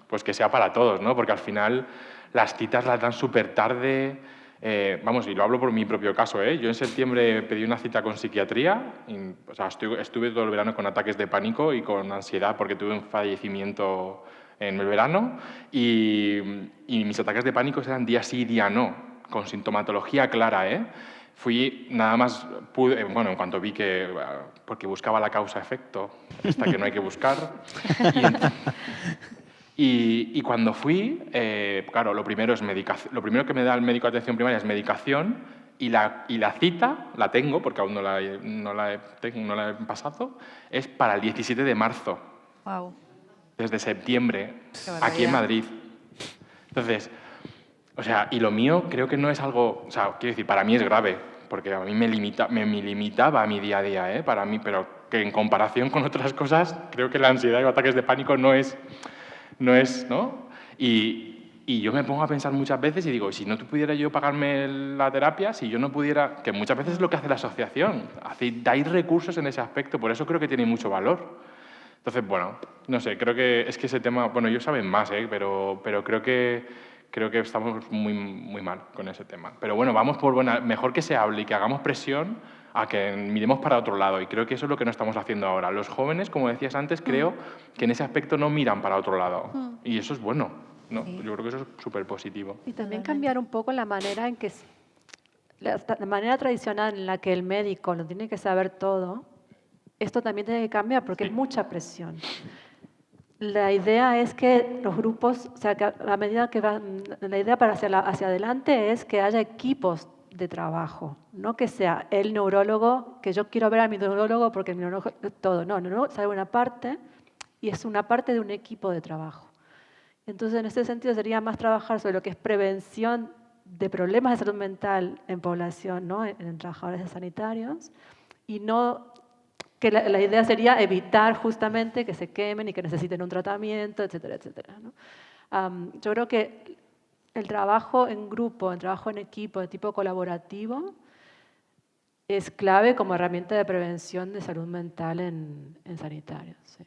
Speaker 4: pues que sea para todos, ¿no? Porque al final las citas las dan súper tarde. Vamos, y lo hablo por mi propio caso, ¿eh? Yo en septiembre pedí una cita con psiquiatría, o sea, estuve todo el verano con ataques de pánico y con ansiedad porque tuve un fallecimiento en el verano y mis ataques de pánico eran día sí, día no, con sintomatología clara, ¿eh? Fui, nada más pude, bueno, en cuanto vi que, porque buscaba la causa-efecto, esta que no hay que buscar, y cuando fui, claro, lo primero que me da el médico de atención primaria es medicación, y la cita, la tengo, porque aún no la he pasado, es para el 17 de marzo.
Speaker 1: Wow.
Speaker 4: Desde septiembre, aquí en Madrid. Entonces, o sea, y lo mío creo que no es algo, o sea, quiero decir, para mí es grave, porque a mí me limitaba a mi día a día, para mí, pero que en comparación con otras cosas, creo que la ansiedad y ataques de pánico no es, ¿no? Y Y yo me pongo a pensar muchas veces y digo, si no pudiera yo pagarme la terapia, si yo no pudiera, que muchas veces es lo que hace la asociación, dais recursos en ese aspecto, por eso creo que tiene mucho valor. Entonces, bueno, no sé, creo que es que ese tema, bueno, ellos saben más, pero creo que estamos muy mal con ese tema. Pero bueno, vamos por mejor que se hable y que hagamos presión a que miremos para otro lado, y creo que eso es lo que no estamos haciendo ahora. Los jóvenes, como decías antes, creo que en ese aspecto no miran para otro lado, y eso es bueno, ¿no?
Speaker 1: Sí.
Speaker 4: Yo creo que eso es súper positivo.
Speaker 3: Y también cambiar un poco la manera en que, la manera tradicional en la que el médico lo tiene que saber todo, esto también tiene que cambiar porque
Speaker 4: Sí.
Speaker 3: es mucha presión. La idea es que los grupos, o sea, que a medida que van, la idea para hacia adelante es que haya equipos de trabajo, no que sea el neurólogo, que yo quiero ver a mi neurólogo porque el neurólogo todo, no, el neurólogo sabe una parte y es una parte de un equipo de trabajo. Entonces, en ese sentido sería más trabajar sobre lo que es prevención de problemas de salud mental en población, ¿no? en trabajadores sanitarios, y no que la idea sería evitar justamente que se quemen y que necesiten un tratamiento, etcétera, etcétera, ¿no? Yo creo que el trabajo en grupo, el trabajo en equipo de tipo colaborativo es clave como herramienta de prevención de salud mental en sanitarios. Sí.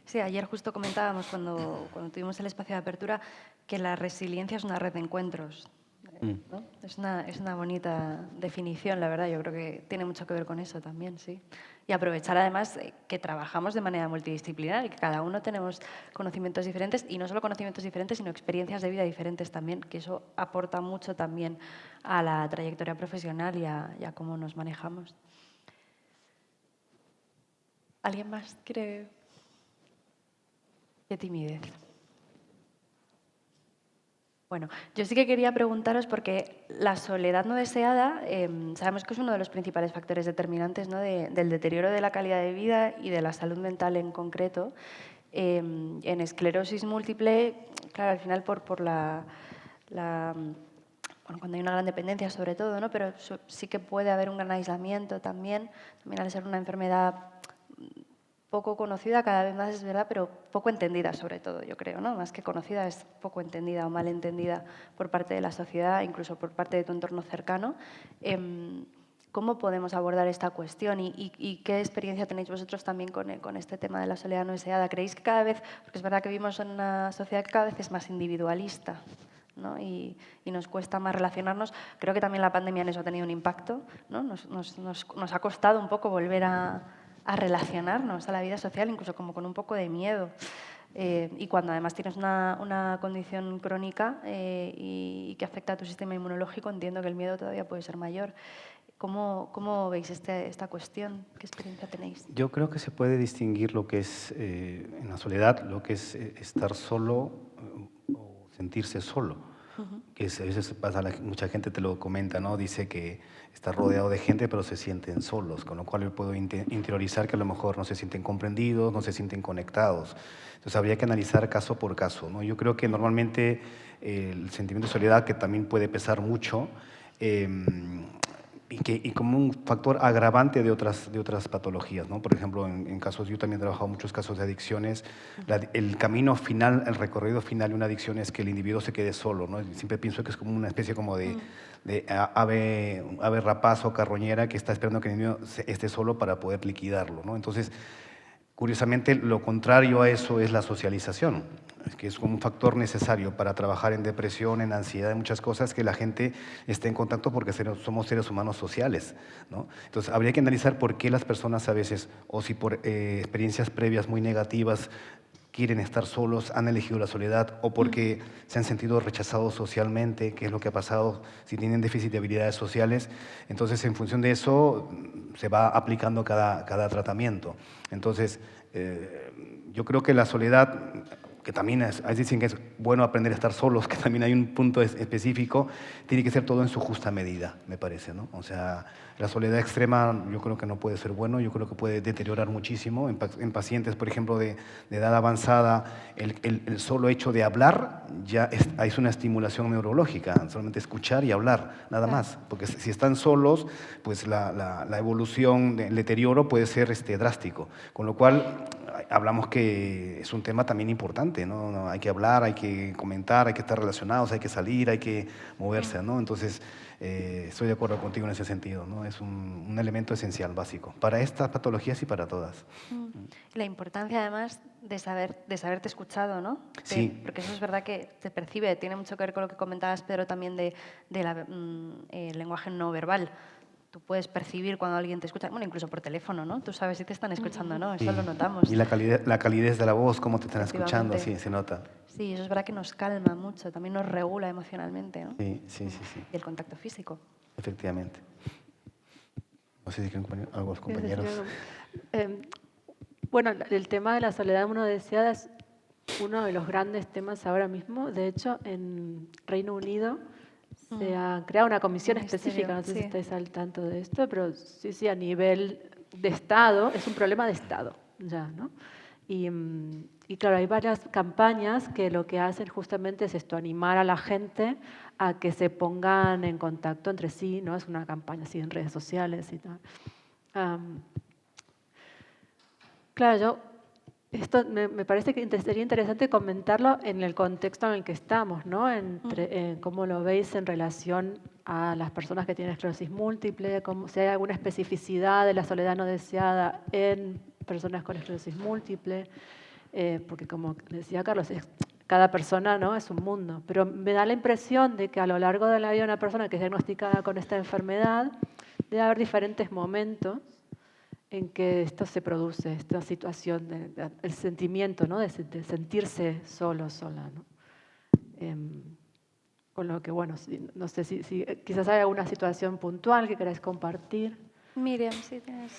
Speaker 1: Sí, ayer justo comentábamos cuando tuvimos el espacio de apertura que la resiliencia es una red de encuentros, ¿no? Es una bonita definición, la verdad. Yo creo que tiene mucho que ver con eso también, sí. Y aprovechar además que trabajamos de manera multidisciplinar y que cada uno tenemos conocimientos diferentes, y no solo conocimientos diferentes, sino experiencias de vida diferentes también, que eso aporta mucho también a la trayectoria profesional y a cómo nos manejamos. ¿Alguien más quiere...? Qué timidez. Bueno, yo sí que quería preguntaros, porque la soledad no deseada sabemos que es uno de los principales factores determinantes, ¿no? del deterioro de la calidad de vida y de la salud mental en concreto. En esclerosis múltiple, claro, al final por bueno, cuando hay una gran dependencia sobre todo, ¿no? Pero sí que puede haber un gran aislamiento también al ser una enfermedad poco conocida, cada vez más es verdad, pero poco entendida sobre todo, yo creo, ¿no? Más que conocida, es poco entendida o mal entendida por parte de la sociedad, incluso por parte de tu entorno cercano. ¿Cómo podemos abordar esta cuestión y qué experiencia tenéis vosotros también con este tema de la soledad no deseada? ¿Creéis que cada vez, porque es verdad que vivimos en una sociedad que cada vez es más individualista, ¿no? y nos cuesta más relacionarnos? Creo que también la pandemia en eso ha tenido un impacto, ¿no? Nos ha costado un poco volver a relacionarnos a la vida social, incluso como con un poco de miedo. Y cuando además tienes una condición crónica y que afecta a tu sistema inmunológico, entiendo que el miedo todavía puede ser mayor. ¿Cómo veis esta cuestión? ¿Qué experiencia tenéis?
Speaker 2: Yo creo que se puede distinguir lo que es, en la soledad, lo que es estar solo o sentirse solo. Que a veces pasa, mucha gente te lo comenta, ¿no? Dice que está rodeado de gente, pero se sienten solos, con lo cual yo puedo interiorizar que a lo mejor no se sienten comprendidos, no se sienten conectados. Entonces habría que analizar caso por caso, ¿no? Yo creo que normalmente el sentimiento de soledad, que también puede pesar mucho, y como un factor agravante de otras patologías, ¿no? Por ejemplo, en casos, yo también he trabajado muchos casos de adicciones, el camino final, el recorrido final de una adicción es que el individuo se quede solo, ¿no? Siempre pienso que es como una especie como de ave rapaz o carroñera que está esperando que el individuo esté solo para poder liquidarlo, ¿no? Entonces, curiosamente, lo contrario a eso es la socialización, que es como un factor necesario para trabajar en depresión, en ansiedad, en muchas cosas, que la gente esté en contacto porque somos seres humanos sociales, ¿no? Entonces, habría que analizar por qué las personas a veces, o si por experiencias previas muy negativas, quieren estar solos, han elegido la soledad, o porque se han sentido rechazados socialmente, qué es lo que ha pasado, si tienen déficit de habilidades sociales. Entonces, en función de eso, se va aplicando cada tratamiento. Entonces, yo creo que la soledad, que también dicen que es bueno aprender a estar solos, que también hay un punto específico, tiene que ser todo en su justa medida, me parece, ¿no? O sea, la soledad extrema yo creo que no puede ser bueno, yo creo que puede deteriorar muchísimo. En pacientes, por ejemplo, de edad avanzada, el solo hecho de hablar ya es una estimulación neurológica, solamente escuchar y hablar, nada más. Porque si están solos, pues la evolución del deterioro puede ser drástico. Con lo cual, hablamos que es un tema también importante, ¿no? Hay que hablar, hay que comentar, hay que estar relacionados, hay que salir, hay que moverse, ¿no? Entonces, estoy de acuerdo contigo en ese sentido, ¿no? Es un elemento esencial, básico, para estas patologías y para todas.
Speaker 1: La importancia, además, de saberte escuchado, ¿no?
Speaker 2: Sí.
Speaker 1: Porque eso es verdad que se percibe, tiene mucho que ver con lo que comentabas, Pedro, también de el lenguaje no verbal. Tú puedes percibir cuando alguien te escucha, bueno, incluso por teléfono, ¿no? Tú sabes si te están escuchando o no, eso lo notamos.
Speaker 2: Y la calidez de la voz, cómo te están escuchando, sí, se nota.
Speaker 1: Sí, eso es verdad que nos calma mucho, también nos regula emocionalmente, ¿no?
Speaker 2: Sí.
Speaker 1: Y el contacto físico.
Speaker 2: Efectivamente. No sé si quieren algo los compañeros.
Speaker 3: Bueno, el tema de la soledad no deseada es uno de los grandes temas ahora mismo. De hecho, en Reino Unido se ha creado una comisión específica, no sé si estáis al tanto de esto, pero sí, a nivel de Estado, es un problema de Estado ya, ¿no? Y claro, hay varias campañas que lo que hacen justamente es esto, animar a la gente a que se pongan en contacto entre sí, ¿no? Es una campaña así en redes sociales y tal. Claro, esto me parece que sería interesante comentarlo en el contexto en el que estamos, ¿no? Cómo lo veis en relación a las personas que tienen esclerosis múltiple, si hay alguna especificidad de la soledad no deseada en personas con esclerosis múltiple, porque como decía Carlos, cada persona, ¿no? Es un mundo. Pero me da la impresión de que a lo largo de la vida de una persona que es diagnosticada con esta enfermedad, debe haber diferentes momentos en que esto se produce, esta situación, el sentimiento, ¿no? de sentirse solo, sola, ¿no? Con lo que, bueno, no sé si quizás hay alguna situación puntual que queráis compartir.
Speaker 1: Miriam, sí tienes...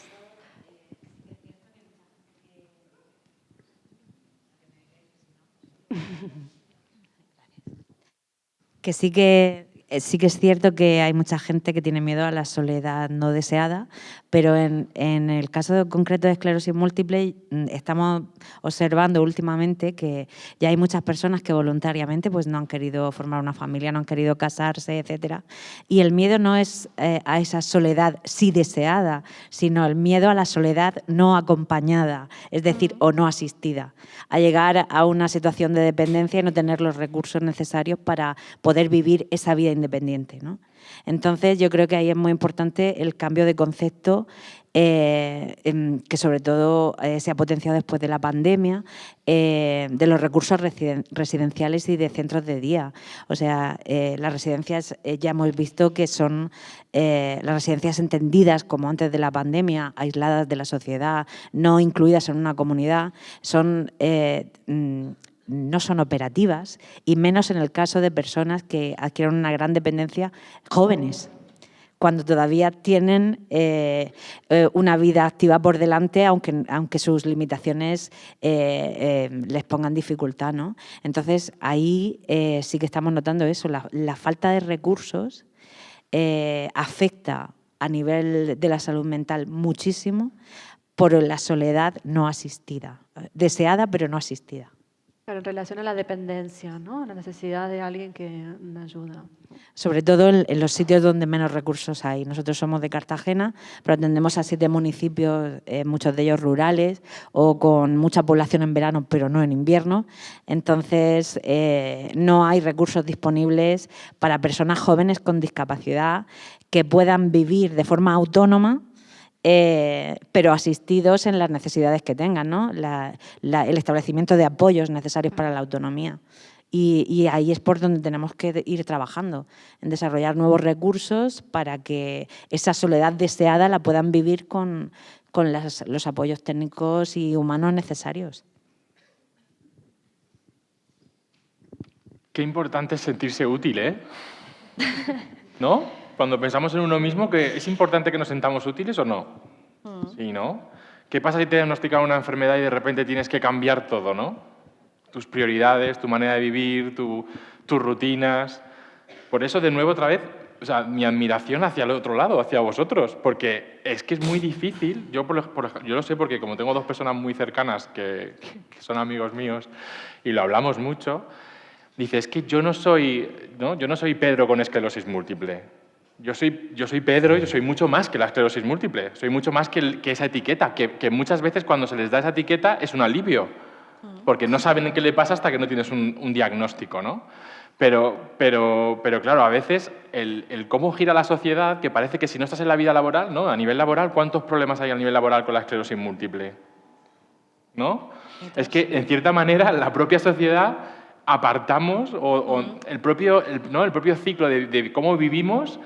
Speaker 5: Que sí que es cierto que hay mucha gente que tiene miedo a la soledad no deseada, pero en el caso concreto de esclerosis múltiple estamos observando últimamente que ya hay muchas personas que voluntariamente pues, no han querido formar una familia, no han querido casarse, etcétera. Y el miedo no es a esa soledad sí deseada, sino el miedo a la soledad no acompañada, es decir, o no asistida, a llegar a una situación de dependencia y no tener los recursos necesarios para poder vivir esa vida independiente, ¿no? Entonces, yo creo que ahí es muy importante el cambio de concepto que sobre todo se ha potenciado después de la pandemia, de los recursos residenciales y de centros de día. O sea, las residencias ya hemos visto que son las residencias entendidas como antes de la pandemia, aisladas de la sociedad, no incluidas en una comunidad, no son operativas, y menos en el caso de personas que adquieren una gran dependencia jóvenes, cuando todavía tienen una vida activa por delante, aunque sus limitaciones les pongan dificultad, ¿no? Entonces, ahí sí que estamos notando eso, la falta de recursos afecta a nivel de la salud mental muchísimo por la soledad no asistida, deseada pero no asistida.
Speaker 3: Claro, en relación a la dependencia, ¿no? La necesidad de alguien que me ayuda.
Speaker 5: Sobre todo en los sitios donde menos recursos hay. Nosotros somos de Cartagena, pero atendemos a 7 municipios, muchos de ellos rurales, o con mucha población en verano, pero no en invierno. Entonces, no hay recursos disponibles para personas jóvenes con discapacidad que puedan vivir de forma autónoma, pero asistidos en las necesidades que tengan, ¿no? El establecimiento de apoyos necesarios para la autonomía. Y ahí es por donde tenemos que ir trabajando, en desarrollar nuevos recursos para que esa soledad deseada la puedan vivir con los apoyos técnicos y humanos necesarios.
Speaker 4: Qué importante es sentirse útil, ¿eh? ¿No? Cuando pensamos en uno mismo, que ¿es importante que nos sentamos útiles o no? Sí, ¿no? ¿Qué pasa si te diagnostican una enfermedad y de repente tienes que cambiar todo, ¿no? tus prioridades, tu manera de vivir, tus rutinas. Por eso, de nuevo, otra vez, o sea, mi admiración hacia el otro lado, hacia vosotros, porque es que es muy difícil. Yo lo sé porque como tengo dos personas muy cercanas que son amigos míos y lo hablamos mucho, dice, es que yo no soy Pedro con esclerosis múltiple. Yo soy Pedro y yo soy mucho más que la esclerosis múltiple. Soy mucho más que esa etiqueta, que muchas veces cuando se les da esa etiqueta es un alivio, porque no saben qué le pasa hasta que no tienes un diagnóstico, ¿no? Pero claro, a veces el cómo gira la sociedad, que parece que si no estás en la vida laboral, ¿no? A nivel laboral, ¿cuántos problemas hay a nivel laboral con la esclerosis múltiple? ¿No? Es que, en cierta manera, la propia sociedad apartamos, el propio ciclo de cómo vivimos,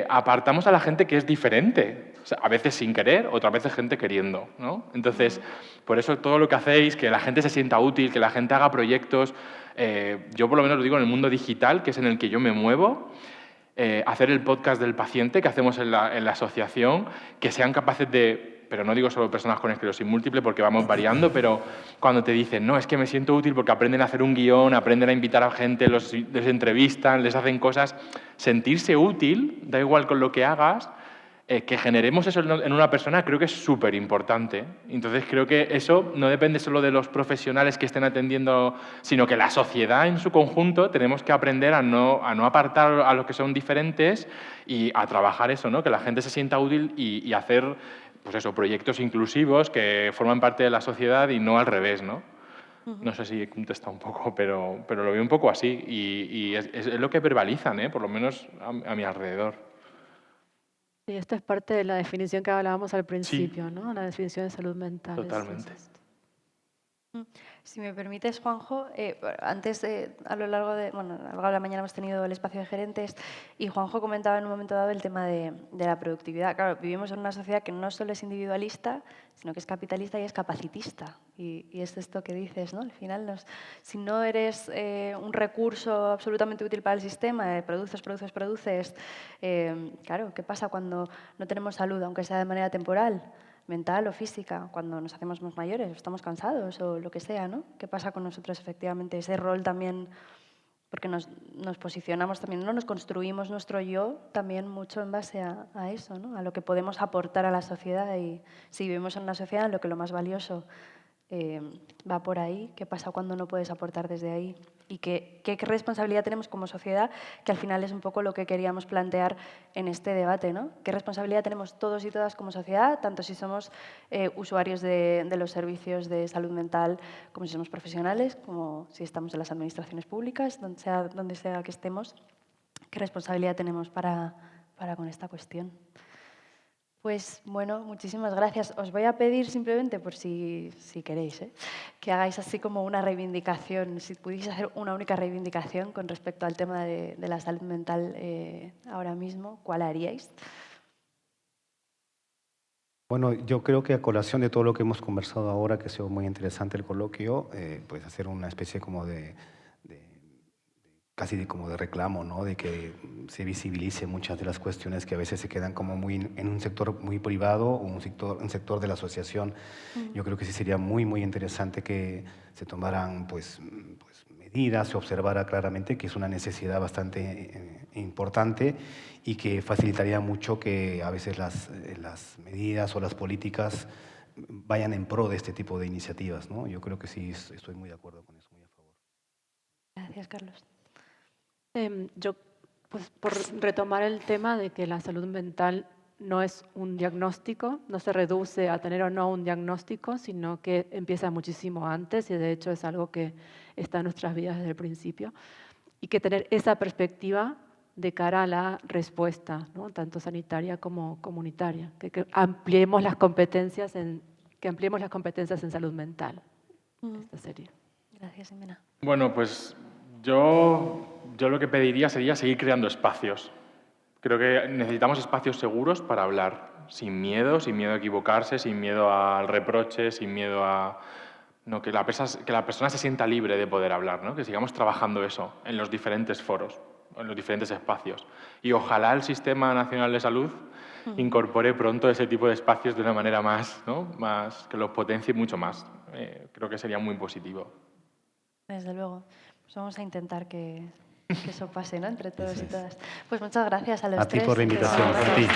Speaker 4: apartamos a la gente que es diferente. O sea, a veces sin querer, otras veces gente queriendo, ¿no? Entonces, por eso todo lo que hacéis, que la gente se sienta útil, que la gente haga proyectos, yo por lo menos lo digo en el mundo digital, que es en el que yo me muevo, hacer el podcast del paciente que hacemos en la asociación, que sean capaces de, pero no digo solo personas con esclerosis múltiple porque vamos variando, pero cuando te dicen, no, es que me siento útil porque aprenden a hacer un guión, aprenden a invitar a gente, les entrevistan, les hacen cosas, sentirse útil, da igual con lo que hagas, que generemos eso en una persona creo que es súper importante. Entonces creo que eso no depende solo de los profesionales que estén atendiendo, sino que la sociedad en su conjunto tenemos que aprender a no apartar a los que son diferentes y a trabajar eso, ¿no? Que la gente se sienta útil y hacer pues eso, proyectos inclusivos que forman parte de la sociedad y no al revés, ¿no? No sé si he contestado un poco, pero lo veo un poco así y es lo que verbalizan, por lo menos a mi alrededor.
Speaker 3: Sí, esto es parte de la definición que hablábamos al principio, sí, ¿no? La definición de salud mental.
Speaker 4: Totalmente.
Speaker 1: Si me permites, Juanjo, antes a lo largo de la mañana hemos tenido el espacio de gerentes y Juanjo comentaba en un momento dado el tema de la productividad. Claro, vivimos en una sociedad que no solo es individualista, sino que es capitalista y es capacitista. Y es esto que dices, ¿no? Al final, si no eres un recurso absolutamente útil para el sistema, produces, claro, ¿qué pasa cuando no tenemos salud, aunque sea de manera temporal? Mental o física, cuando nos hacemos más mayores, estamos cansados o lo que sea, ¿no? ¿Qué pasa con nosotros efectivamente? Ese rol también, porque nos posicionamos también, ¿no? Nos construimos nuestro yo también mucho en base a eso, ¿no? A lo que podemos aportar a la sociedad y si vivimos en una sociedad en lo que lo más valioso va por ahí, ¿qué pasa cuando no puedes aportar desde ahí? Y qué responsabilidad tenemos como sociedad, que al final es un poco lo que queríamos plantear en este debate, ¿no? ¿Qué responsabilidad tenemos todos y todas como sociedad, tanto si somos usuarios de los servicios de salud mental, como si somos profesionales, como si estamos en las administraciones públicas, donde sea que estemos? ¿Qué responsabilidad tenemos para con esta cuestión? Pues bueno, muchísimas gracias. Os voy a pedir simplemente, por si queréis, que hagáis así como una reivindicación, si pudierais hacer una única reivindicación con respecto al tema de la salud mental ahora mismo, ¿cuál haríais?
Speaker 2: Bueno, yo creo que a colación de todo lo que hemos conversado ahora, que ha sido muy interesante el coloquio, pues hacer una especie como casi como de reclamo, ¿no? De que se visibilice muchas de las cuestiones que a veces se quedan como muy en un sector muy privado o un sector de la asociación. Yo creo que sí sería muy, muy interesante que se tomaran pues medidas, se observara claramente que es una necesidad bastante importante y que facilitaría mucho que a veces las medidas o las políticas vayan en pro de este tipo de iniciativas, ¿no? Yo creo que sí estoy muy de acuerdo con eso, muy a favor.
Speaker 1: Gracias, Carlos.
Speaker 3: Yo, pues, por retomar el tema de que la salud mental no es un diagnóstico, no se reduce a tener o no un diagnóstico, sino que empieza muchísimo antes y de hecho es algo que está en nuestras vidas desde el principio. Y que tener esa perspectiva de cara a la respuesta, ¿no? Tanto sanitaria como comunitaria, que ampliemos las competencias en salud mental. Esta sería.
Speaker 1: Gracias, Jimena.
Speaker 4: Bueno, pues yo lo que pediría sería seguir creando espacios. Creo que necesitamos espacios seguros para hablar, sin miedo a equivocarse, sin miedo al reproche, sin miedo a... No, que la persona se sienta libre de poder hablar, ¿no? Que sigamos trabajando eso en los diferentes foros, en los diferentes espacios. Y ojalá el Sistema Nacional de Salud incorpore pronto ese tipo de espacios de una manera más, ¿no? Más que los potencie mucho más. Creo que sería muy positivo.
Speaker 1: Desde luego. Pues vamos a intentar que eso pase, ¿no? Entre todos y todas. Pues muchas gracias a los tres.
Speaker 2: A ti por la invitación. A ti.